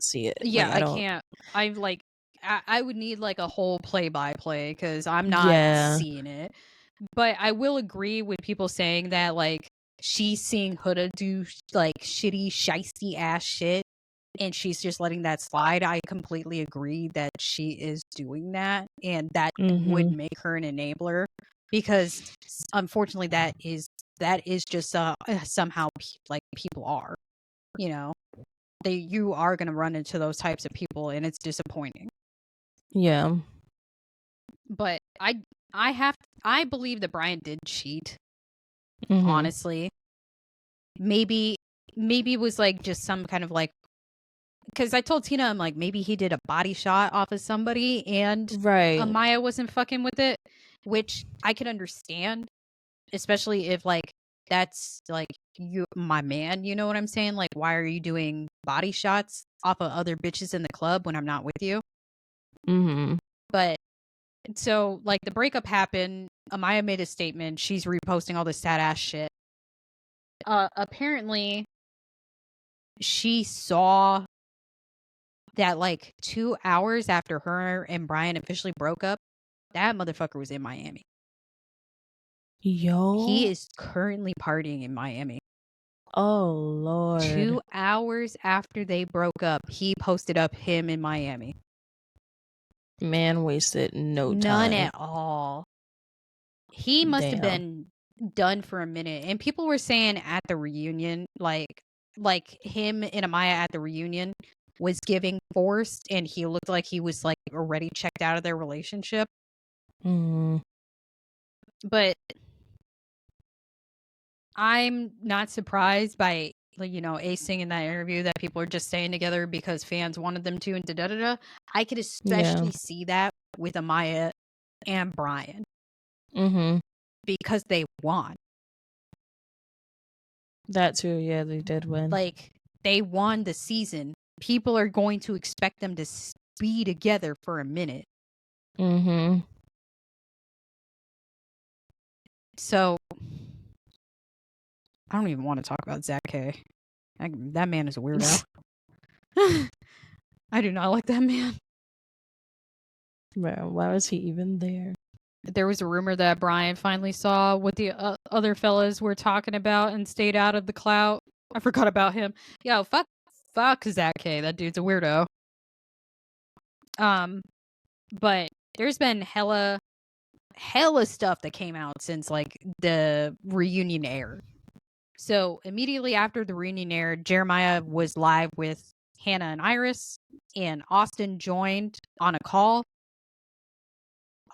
see it. Yeah, like, I can't. I'm like, I would need like a whole play-by-play because I'm not seeing it. But I will agree with people saying that like she's seeing Huda do like shitty, shisty ass shit, and she's just letting that slide. I completely agree that she is doing that, and that would make her an enabler because unfortunately that is just somehow like people are, you know. You are going to run into those types of people, and it's disappointing. Yeah. But I believe that Brian did cheat. Honestly, maybe it was like just some kind of like, because I told Tina, I'm like, maybe he did a body shot off of somebody and Amaya wasn't fucking with it, which I could understand, especially if like that's like my man, you know what I'm saying? Like, why are you doing body shots off of other bitches in the club when I'm not with you? Mm-hmm. But so, like, the breakup happened. Amaya made a statement. She's reposting all this sad ass shit. Apparently, she saw that like 2 hours after her and Brian officially broke up, that motherfucker was in Miami. Yo. He is currently partying in Miami. Oh, Lord. 2 hours after they broke up, he posted up him in Miami. Man wasted no time. None at all. He must have Damn. been done for a minute. And people were saying at the reunion, like him and Amaya at the reunion was giving forced, and he looked like he was like already checked out of their relationship. Mm. But I'm not surprised by, like, you know, Ace saying in that interview that people are just staying together because fans wanted them to, and da-da-da-da. I could especially see that with Amaya and Brian. Mm-hmm. Because they won. That too, yeah, they did win. Like, they won the season. People are going to expect them to be together for a minute. Mm-hmm. So, I don't even want to talk about Zach K. That man is a weirdo. I do not like that man. Bro, why was he even there? There was a rumor that Brian finally saw what the other fellas were talking about and stayed out of the clout. I forgot about him. Yo, fuck Zach K. That dude's a weirdo. But there's been hella stuff that came out since like the reunion aired. So immediately after the reunion aired, Jeremiah was live with Hannah and Iris, and Austin joined on a call.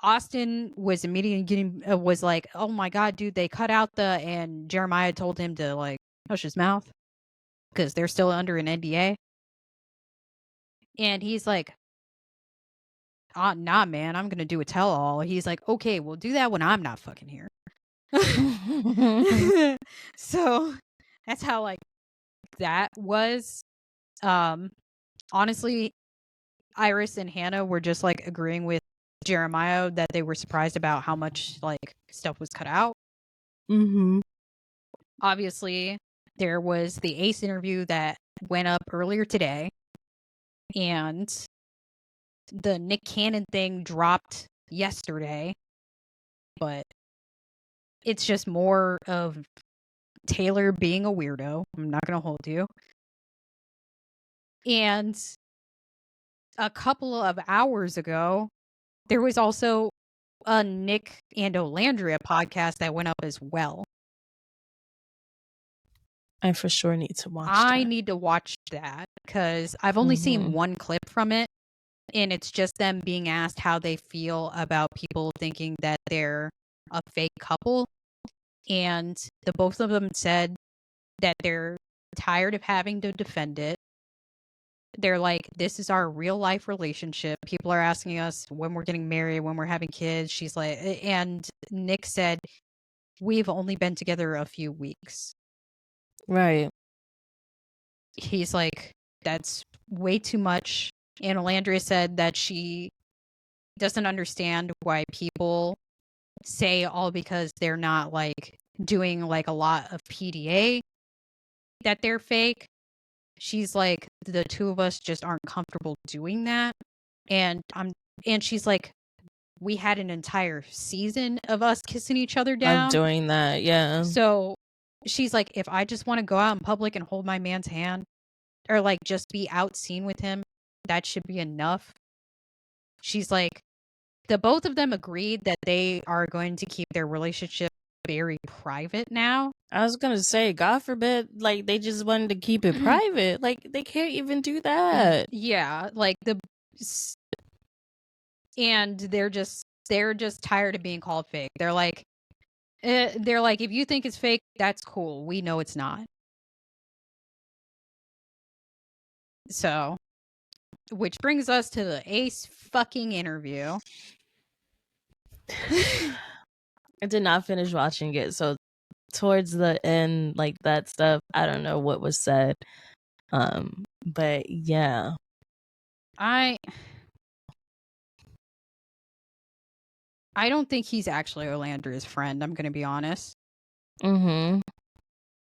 Austin was immediately was like, "Oh my god, dude, they cut out the," and Jeremiah told him to like hush his mouth because they're still under an NDA. And he's like, nah, man, I'm gonna do a tell all. He's like, okay, we'll do that when I'm not fucking here. So that's how like that was. Honestly, Iris and Hannah were just like agreeing with Jeremiah that they were surprised about how much like stuff was cut out. Mm-hmm. Obviously, there was the Ace interview that went up earlier today, and the Nick Cannon thing dropped yesterday, but it's just more of Taylor being a weirdo. I'm not going to hold you. And a couple of hours ago, there was also a Nick and Olandria podcast that went up as well. I for sure need to watch that. I need to watch that because I've only seen one clip from it, and it's just them being asked how they feel about people thinking that they're a fake couple. And the both of them said that they're tired of having to defend it. They're like, this is our real life relationship. People are asking us when we're getting married, when we're having kids. She's like, and Nick said, we've only been together a few weeks. Right. He's like, that's way too much. And Olandria said that she doesn't understand why people say all because they're not like doing like a lot of PDA that they're fake. She's like, the two of us just aren't comfortable doing that. And she's like, we had an entire season of us kissing each other down. Of doing that, yeah. So she's like, if I just want to go out in public and hold my man's hand or like just be out seen with him, that should be enough. She's like, the both of them agreed that they are going to keep their relationship very private now. I was gonna say, God forbid, like they just wanted to keep it private. Like they can't even do that. Yeah, like and they're just tired of being called fake. They're like, if you think it's fake, that's cool. We know it's not. So, which brings us to the Ace fucking interview. I did not finish watching it, so towards the end, like that stuff, I don't know what was said. But yeah. I don't think he's actually Olandra's friend, I'm gonna be honest. Mm-hmm.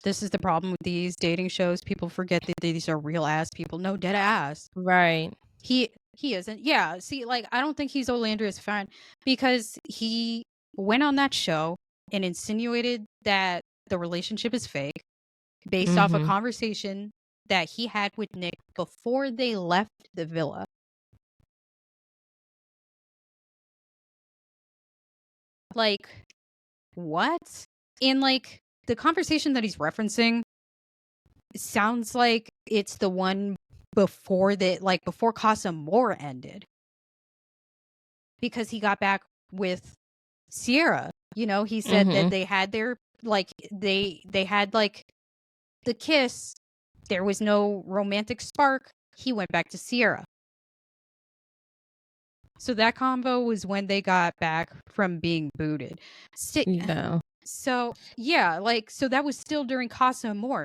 This is the problem with these dating shows. People forget that these are real ass people. No, dead ass. Right. He isn't. Yeah, see, like, I don't think he's Olandra's friend because he went on that show and insinuated that the relationship is fake based off a Mm-hmm. conversation that he had with Nick before they left the villa. Like, what? And, like, the conversation that he's referencing sounds like it's the one before before Casa More ended. Because he got back with Sierra. You know, he said that Mm-hmm. they had their, like, they had, like, the kiss. There was no romantic spark. He went back to Sierra. So that combo was when they got back from being booted. Yeah. So, yeah, like, so that was still during Casa Amor.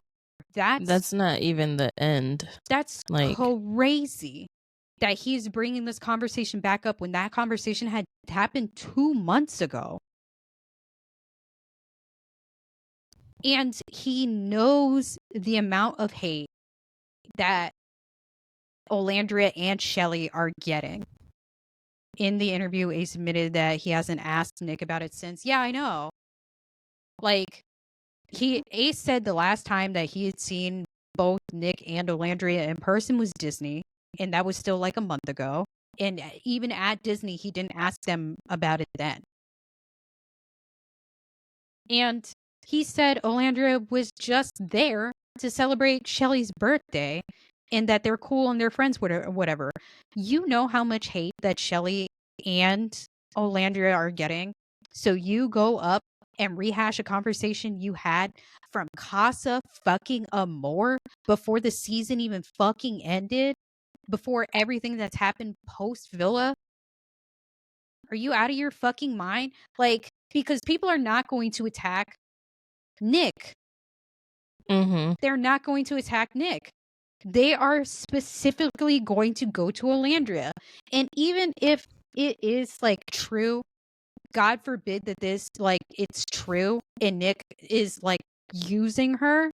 That's not even the end. That's Like, crazy that he's bringing this conversation back up when that conversation had happened 2 months ago. And he knows the amount of hate that Olandria and Shelley are getting. In the interview, Ace admitted that he hasn't asked Nick about it since. Yeah, I know. Like, Ace said the last time that he had seen both Nick and Olandria in person was Disney, and that was still like a month ago. And even at Disney, he didn't ask them about it then. And he said Olandria was just there to celebrate Shelley's birthday and that they're cool and they're friends, whatever. You know how much hate that Shelley and Olandria are getting. So you go up and rehash a conversation you had from Casa fucking Amor before the season even fucking ended, before everything that's happened post Villa. Are you out of your fucking mind? Like, because people are not going to attack Nick. mm-hmm. They're not going to attack Nick. They are specifically going to go to Olandria. And even if it is, like, true, God forbid that this, like, it's true and Nick is, like, using her,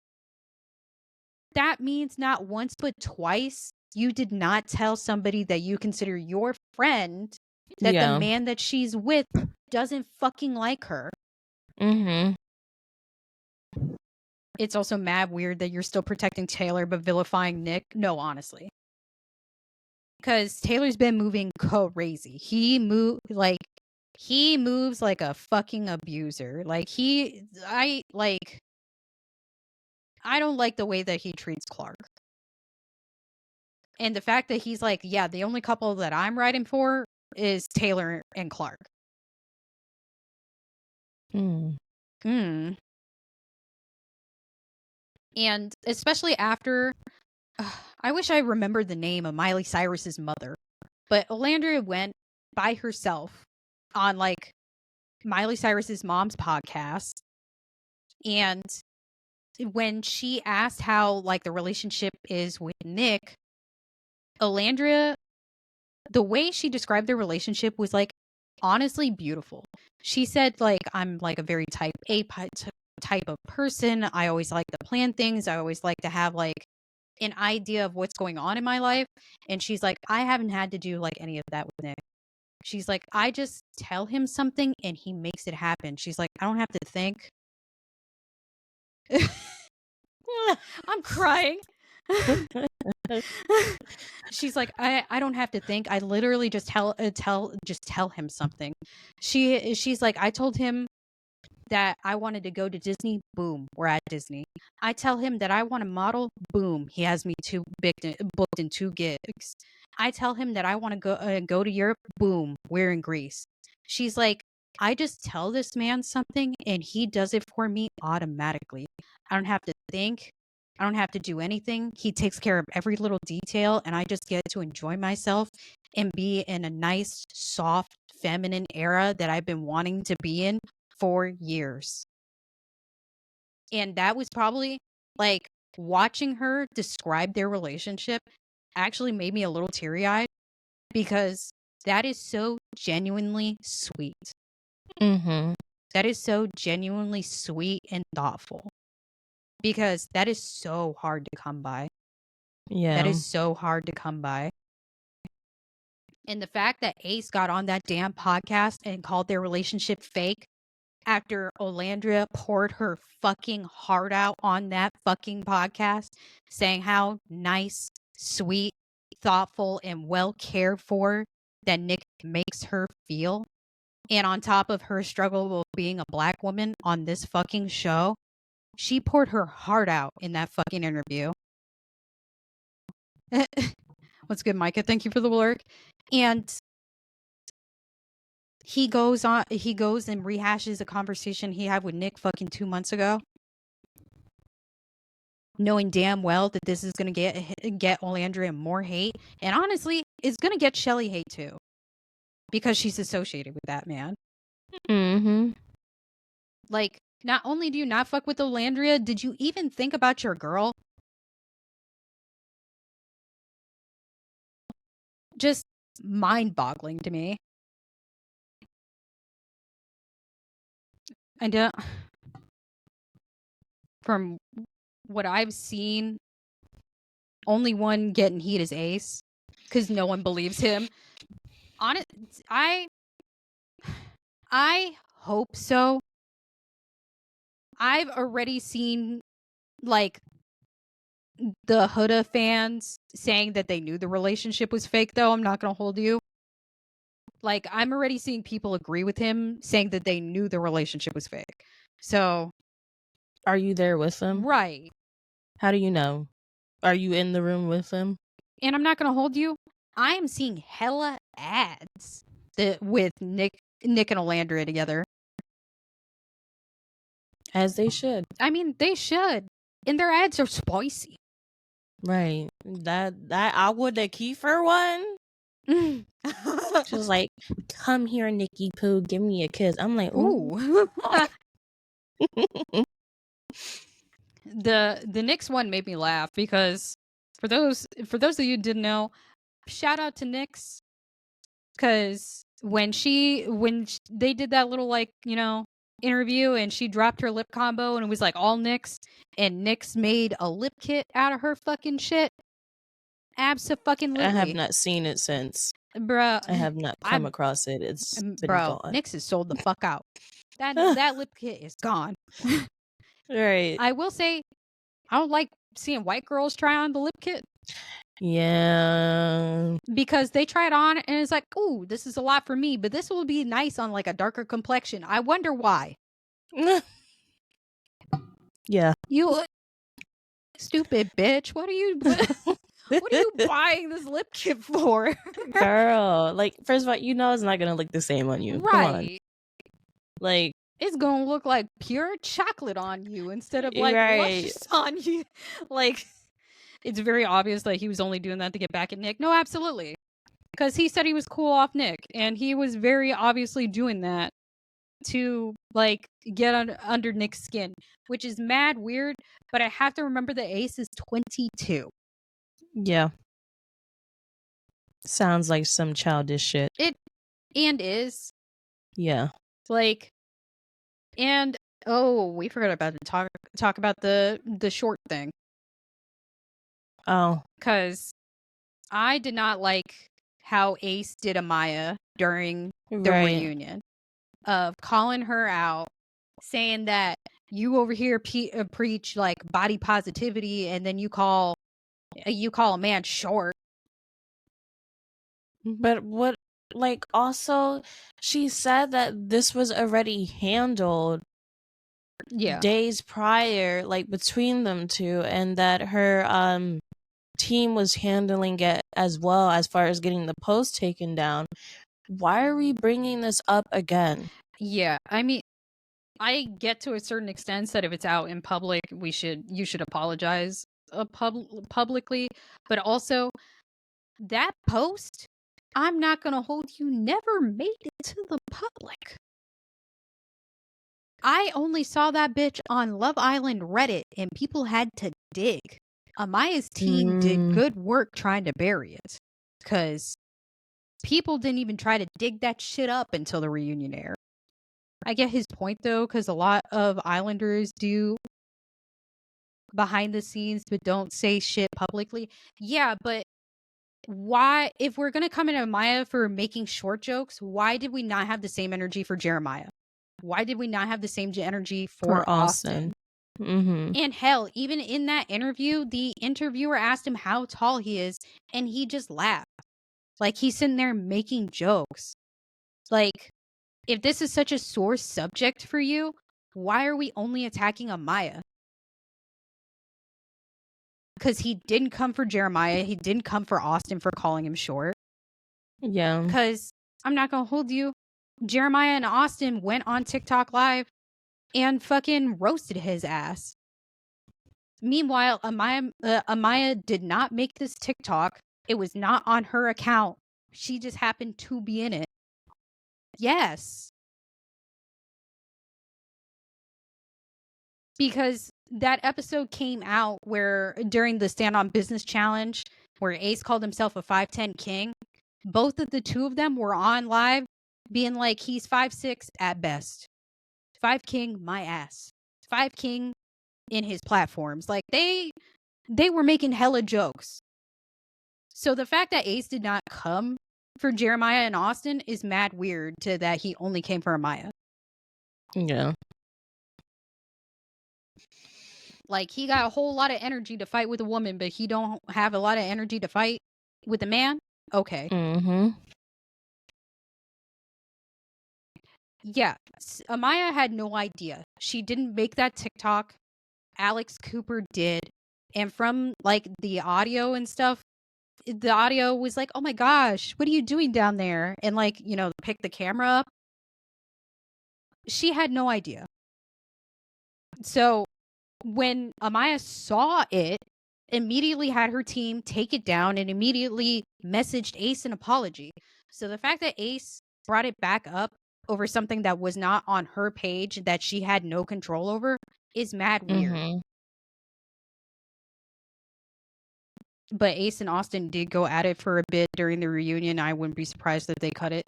that means not once but twice you did not tell somebody that you consider your friend that the Yeah. man that she's with doesn't fucking like her. Mm-hmm. It's also mad weird that you're still protecting Taylor but vilifying Nick. No, honestly. Because Taylor's been moving crazy. He moves like a fucking abuser. Like, I don't like the way that he treats Clark. And the fact that he's like, yeah, the only couple that I'm riding for is Taylor and Clark. Mm. And especially after, I wish I remembered the name of Miley Cyrus's mother, but Olandria went by herself on, like, Miley Cyrus's mom's podcast. And when she asked how, like, the relationship is with Nick, Olandria, the way she described their relationship was, like, honestly beautiful. She said, like, I'm, like, a very type A type of person. I always like to plan things. I always like to have, like, an idea of what's going on in my life. And she's like, I haven't had to do, like, any of that with Nick. She's like, I just tell him something and he makes it happen. She's like, I don't have to think. I'm crying. She's like, I don't have to think. I literally just tell him something. She's like, I told him that I wanted to go to Disney. Boom, we're at Disney. I tell him that I want to model. Boom, he has me booked in 2 gigs. I tell him that I want to go to Europe. Boom, we're in Greece. She's like, I just tell this man something and he does it for me automatically. I don't have to think. I don't have to do anything. He takes care of every little detail and I just get to enjoy myself and be in a nice, soft, feminine era that I've been wanting to be in for years. And that was probably like watching her describe their relationship actually made me a little teary eyed because that is so genuinely sweet. Mm-hmm. That is so genuinely sweet and thoughtful because that is so hard to come by. Yeah. That is so hard to come by. And the fact that Ace got on that damn podcast and called their relationship fake after Olandria poured her fucking heart out on that fucking podcast, saying how nice, sweet, thoughtful, and well cared for that Nick makes her feel. And on top of her struggle with being a black woman on this fucking show, she poured her heart out in that fucking interview. What's good, Micah? Thank you for the work. And he goes and rehashes a conversation he had with Nick fucking 2 months ago, knowing damn well that this is going to get Olandria more hate. And honestly, it's going to get Shelly hate too. Because she's associated with that man. Mm-hmm. Like, not only do you not fuck with Olandria, did you even think about your girl? Just mind-boggling to me. I don't... From what I've seen, only one getting heat is Ace. Because no one believes him. I hope so. I've already seen, like, the Huda fans saying that they knew the relationship was fake, though. I'm not going to hold you. Like, I'm already seeing people agree with him saying that they knew the relationship was fake. So. Are you there with them? Right. How do you know? Are you in the room with them? And I'm not going to hold you. I am seeing hella ads with Nick and Olandria together. As they should. I mean, they should. And their ads are spicy. Right. That I would the Kiefer one. She was like, "Come here, Nikki Pooh, give me a kiss." I'm like, "Ooh." The Nyx one made me laugh because for those of you who didn't know, shout out to Nyx, because when they did that little, like, you know, interview and she dropped her lip combo and it was like all Nyx, and Nyx made a lip kit out of her fucking shit. Abso-fucking-lutely. I have not seen it since. Bruh. I have not come across it. It's been gone. Nyx is sold the fuck out. That lip kit is gone. Right. I will say, I don't like seeing white girls try on the lip kit. Yeah. Because they try it on and it's like, ooh, this is a lot for me, but this will be nice on like a darker complexion. I wonder why. Yeah. You stupid bitch. What are you buying this lip kit for? Girl, like, first of all, you know it's not gonna look the same on you. Right. Come on. Like, it's gonna look like pure chocolate on you instead of like luscious on you. Like, it's very obvious that he was only doing that to get back at Nick. No, absolutely. Because he said he was cool off Nick, and he was very obviously doing that to, like, get under Nick's skin, which is mad weird, but I have to remember that Ace is 22. Yeah. Sounds like some childish shit. And is. Yeah. Like, and, we forgot about to talk about the short thing. Oh. Because I did not like how Ace did Amaya during the reunion of calling her out, saying that you over here preach like body positivity, and then you call a man short. But what, like, also, she said that this was already handled days prior, like, between them two, and that her team was handling it as well as far as getting the post taken down. Why are we bringing this up again? Yeah, I mean, I get to a certain extent that if it's out in public, you should apologize publicly, but also that post, I'm not gonna hold you, never made it to the public. I only saw that bitch on Love Island Reddit, and people had to dig. Amaya's team did good work trying to bury it, because people didn't even try to dig that shit up until the reunion aired. I get his point, though, because a lot of Islanders do behind the scenes but don't say shit publicly. Yeah, but why, if we're going to come at Amaya for making short jokes, why did we not have the same energy for Jeremiah? Why did we not have the same energy for Austin? And hell, even in that interview, the interviewer asked him how tall he is, and he just laughed. Like, he's sitting there making jokes. Like, if this is such a sore subject for you, why are we only attacking Amaya? Because he didn't come for Jeremiah. He didn't come for Austin for calling him short. Yeah. Because I'm not going to hold you. Jeremiah and Austin went on TikTok Live and fucking roasted his ass. Meanwhile, Amaya did not make this TikTok. It was not on her account. She just happened to be in it. Yes. Because that episode came out where during the Stand on Business challenge, where Ace called himself a 5'10" king, both of the two of them were on live being like, he's 5'6" at best. 5 king, my ass. 5 king in his platforms. Like, they were making hella jokes. So the fact that Ace did not come for Jeremiah and Austin is mad weird to that he only came for Amaya. Yeah. Like, he got a whole lot of energy to fight with a woman, but he don't have a lot of energy to fight with a man? Okay. Yeah. Amaya had no idea. She didn't make that TikTok. Alex Cooper did. And from, like, the audio and stuff, the audio was like, oh my gosh, what are you doing down there? And, like, you know, pick the camera up. She had no idea. So when Amaya saw it, immediately had her team take it down and immediately messaged Ace an apology. So the fact that Ace brought it back up over something that was not on her page that she had no control over is mad weird. But Ace and Austin did go at it for a bit during the reunion. I wouldn't be surprised if they cut it.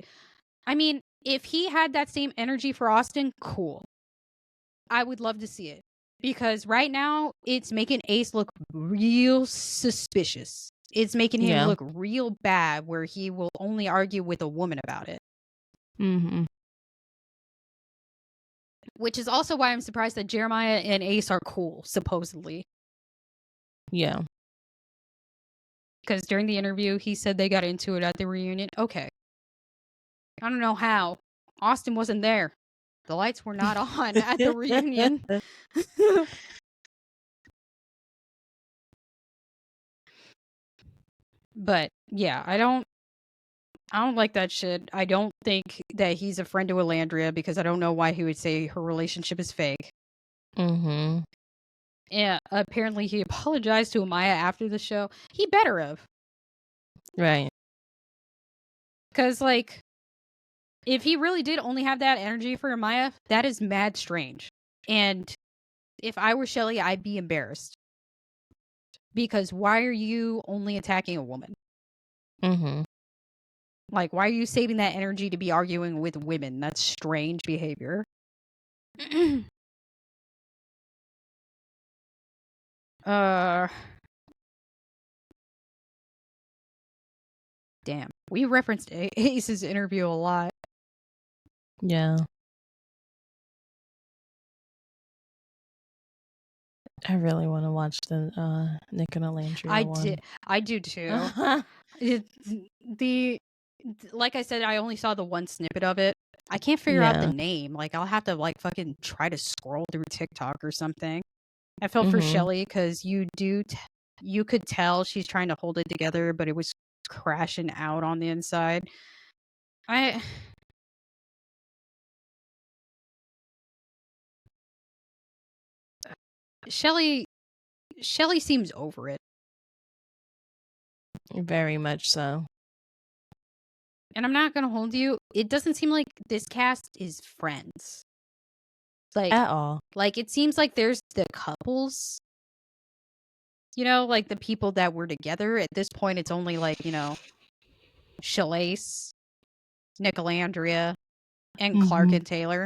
I mean, if he had that same energy for Austin, cool. I would love to see it. Because right now, it's making Ace look real suspicious. It's making him look real bad where he will only argue with a woman about it. Which is also why I'm surprised that Jeremiah and Ace are cool, supposedly. Yeah. Because during the interview, he said they got into it at the reunion. Okay. I don't know how. Austin wasn't there. The lights were not on at the reunion. But yeah, I don't like that shit. I don't think that he's a friend to Elandria because I don't know why he would say her relationship is fake. Yeah, apparently he apologized to Amaya after the show. He better have. Right. Because, like, if he really did only have that energy for Amaya, that is mad strange. And if I were Shelly, I'd be embarrassed. Because why are you only attacking a woman? Like, why are you saving that energy to be arguing with women? That's strange behavior. Damn. We referenced Ace's interview a lot. Yeah. I really want to watch the Nick and Elandria one. I do too. Like I said, I only saw the one snippet of it. I can't figure out the name. Like, I'll have to, like, fucking try to scroll through TikTok or something. I felt for Shelly because you could tell she's trying to hold it together, but it was crashing out on the inside. Shelly seems over it. Very much so. And I'm not going to hold you. It doesn't seem like this cast is friends. Like, at all. Like, it seems like there's the couples, like the people that were together. At this point, it's only like, Shalace, Nicolandria, and Clark and Taylor.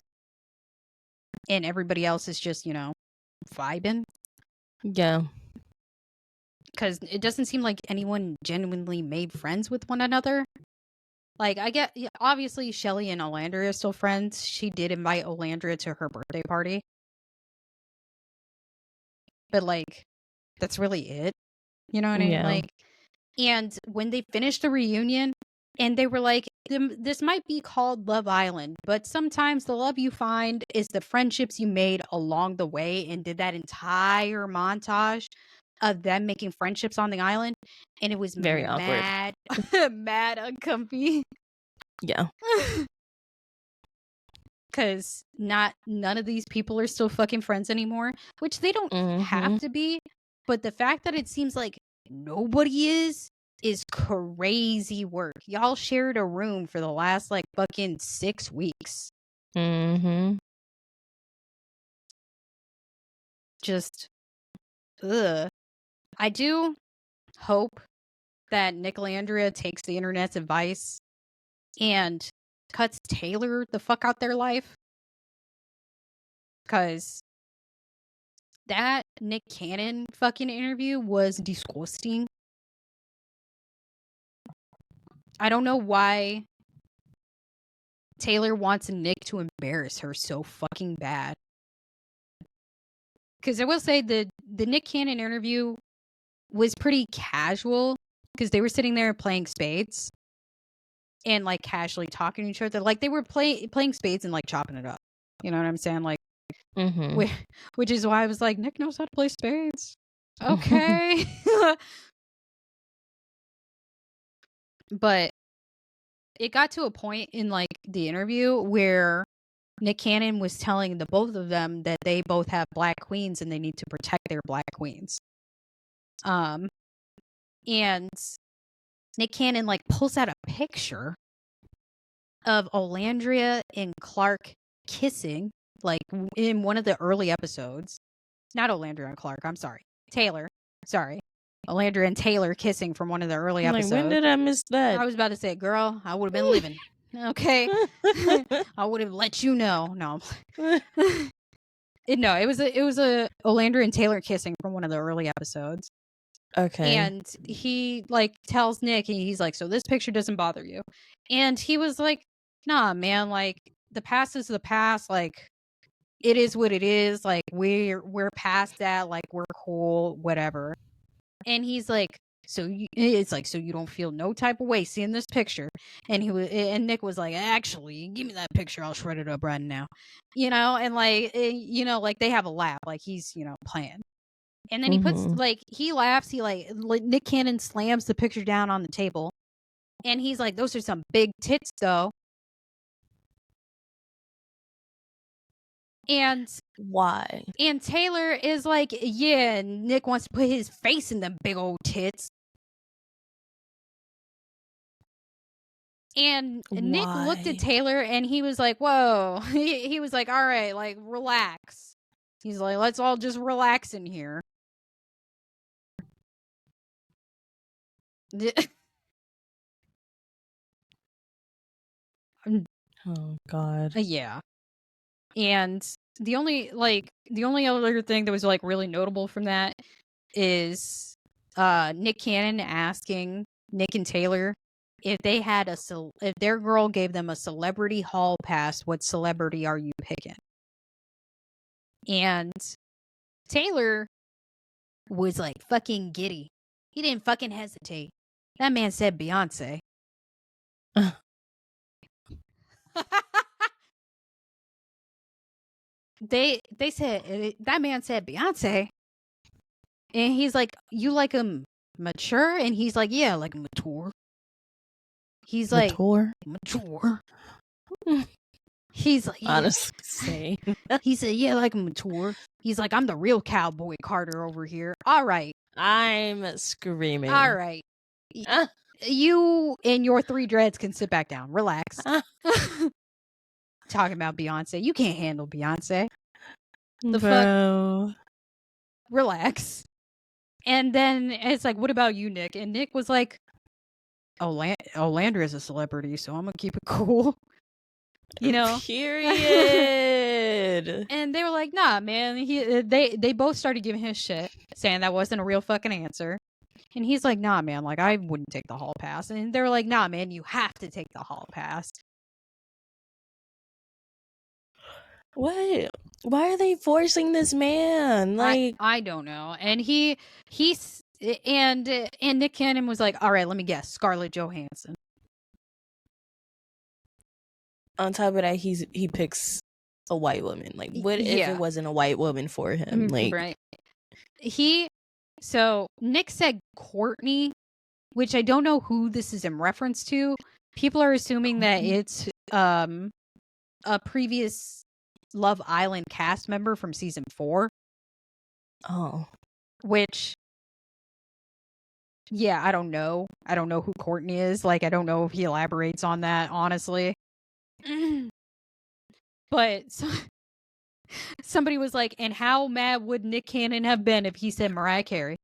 And everybody else is just, vibing. Yeah. Because it doesn't seem like anyone genuinely made friends with one another. Like, I get, obviously, Shelly and Olandria are still friends. She did invite Olandria to her birthday party. But, like, that's really it. You know what I mean? Like, and when they finished the reunion, and they were like, this might be called Love Island, but sometimes the love you find is the friendships you made along the way, and did that entire montage of them making friendships on the island, and it was very awkward, mad uncomfy. Yeah. Because none of these people are still fucking friends anymore, which they don't have to be. But the fact that it seems like nobody is crazy work. Y'all shared a room for the last like fucking 6 weeks. Just, ugh. I do hope that Nicolandria takes the internet's advice and cuts Taylor the fuck out their life. Because that Nick Cannon fucking interview was disgusting. I don't know why Taylor wants Nick to embarrass her so fucking bad. Because I will say the Nick Cannon interview was pretty casual, because they were sitting there playing spades and like casually talking to each other. Like they were playing spades and like chopping it up. You know what I'm saying? Like, which is why I was like, Nick knows how to play spades. Okay. But it got to a point in like the interview where Nick Cannon was telling the both of them that they both have black queens and they need to protect their black queens. And Nick Cannon like pulls out a picture of Olandria and Clark kissing, like in one of the early episodes. Not Olandria and Clark, I'm sorry. Taylor. Sorry. Olandria and Taylor kissing from one of the early episodes. Like, when did I miss that? I was about to say, girl, I would have been living. Okay. I would have let you know. No. No, it was a Olandria and Taylor kissing from one of the early episodes. Okay. And he like tells Nick, and he's like, so this picture doesn't bother you? And he was like, nah, man, like the past is the past. Like it is what it is. Like we're past that. Like we're cool, whatever. And he's like, it's like, so you don't feel no type of way seeing this picture? And Nick was like, actually, give me that picture. I'll shred it up right now. And like, like they have a laugh, like he's, playing. And then he puts like, he laughs. He like Nick Cannon slams the picture down on the table. And he's like, those are some big tits though. And why? And Taylor is like, yeah, Nick wants to put his face in them big old tits. And why? Nick looked at Taylor and he was like, whoa. He was like, all right, like, relax. He's like, let's all just relax in here. Oh, God. Yeah. And the only other thing that was like really notable from that is Nick Cannon asking Nick and Taylor if they had if their girl gave them a celebrity hall pass, what celebrity are you picking? And Taylor was like fucking giddy. He didn't fucking hesitate. That man said Beyonce. They said, that man said Beyonce. And he's like, you like him mature? And he's like, yeah, like mature. He's like, mature. He's like, yeah. Honestly. He said, yeah, like mature. He's like, I'm the real cowboy Carter over here. All right. I'm screaming. All right. You and your 3 dreads can sit back down. Relax. Talking about Beyonce. You can't handle Beyonce. The Bro. fuck? Relax. And then it's like, what about you, Nick? And Nick was like, Landry is a celebrity, so I'm gonna keep it cool. You know? Period. And they were like, nah, man. They both started giving him shit, saying that wasn't a real fucking answer. And he's like, nah, man, like, I wouldn't take the hall pass. And they were like, nah, man, you have to take the hall pass. What? Why are they forcing this man? Like, I don't know. And he's and Nick Cannon was like, all right, let me guess, Scarlett Johansson. On top of that, he picks a white woman. Like, what if it wasn't a white woman for him? Like, right. So Nick said Courtney, which I don't know who this is in reference to. People are assuming that it's a previous Love Island cast member from season 4. Oh. Which, yeah, I don't know. I don't know who Courtney is. Like, I don't know if he elaborates on that, honestly. But somebody was like, and how mad would Nick Cannon have been if he said Mariah Carey?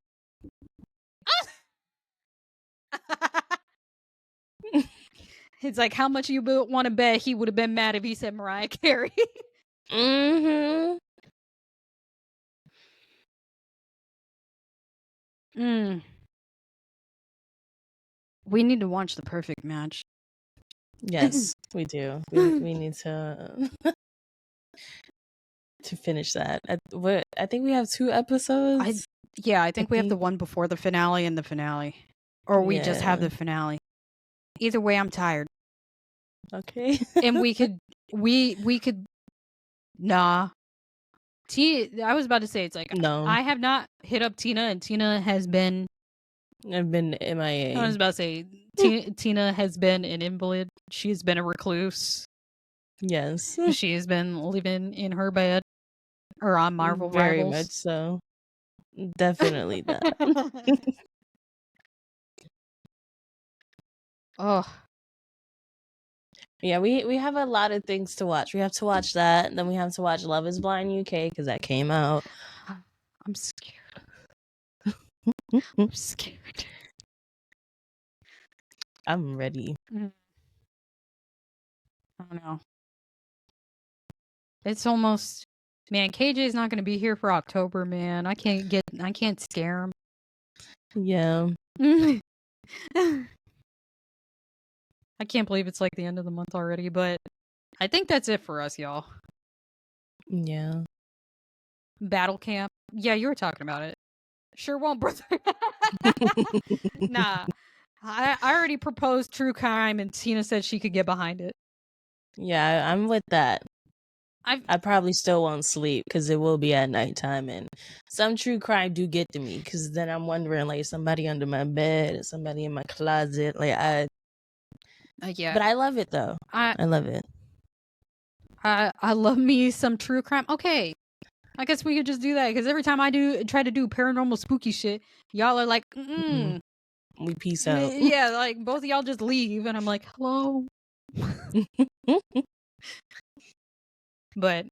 It's like, how much you want to bet he would have been mad if he said Mariah Carey? Mm-hmm. We need to watch The Perfect Match. Yes, we do. We need to finish that. I think we have 2 episodes. I think we have the one before the finale and the finale. Or we just have the finale. Either way, I'm tired. Okay. And we could nah. I was about to say, it's like, no. I have not hit up Tina, and Tina has been I've been MIA. I was about to say, Tina has been an invalid. She's been a recluse. Yes. She has been living in her bed or on Marvel Very Rivals. much so. Definitely that. Oh. Yeah, we have a lot of things to watch. We have to watch that, and then we have to watch Love is Blind UK because that came out. I'm scared. I'm scared. I'm ready. I don't know. It's almost, man, KJ's not going to be here for October, man. I can't scare him. Yeah. I can't believe it's like the end of the month already, but I think that's it for us, y'all. Yeah. Battle Camp. Yeah, you were talking about it. Sure won't, brother. Nah. I already proposed true crime, and Tina said she could get behind it. Yeah, I'm with that. I probably still won't sleep because it will be at nighttime, and some true crime do get to me because then I'm wondering, like, somebody under my bed, somebody in my closet. Like, yeah. But I love it though. I love it. I love me some true crime. Okay, I guess we could just do that because every time I try to do paranormal spooky shit, y'all are like, we peace out. Yeah, like both of y'all just leave, and I'm like, hello. But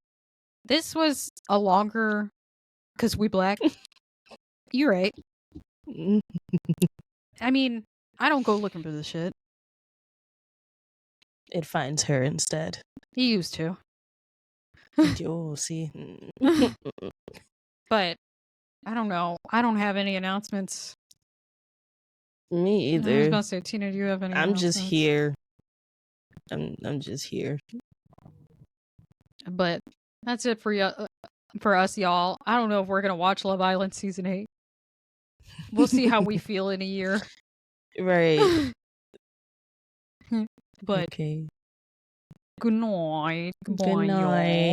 this was a longer, because we black. You're right. I mean, I don't go looking for this shit. It finds her instead. He used to. You'll see. But I don't know. I don't have any announcements. Me either. I was gonna say, Tina, do you have any? I'm just here. I'm just here. But that's it for us, y'all. I don't know if we're gonna watch Love Island season 8. We'll see how we feel in a year. Right. But okay. good night. Good night.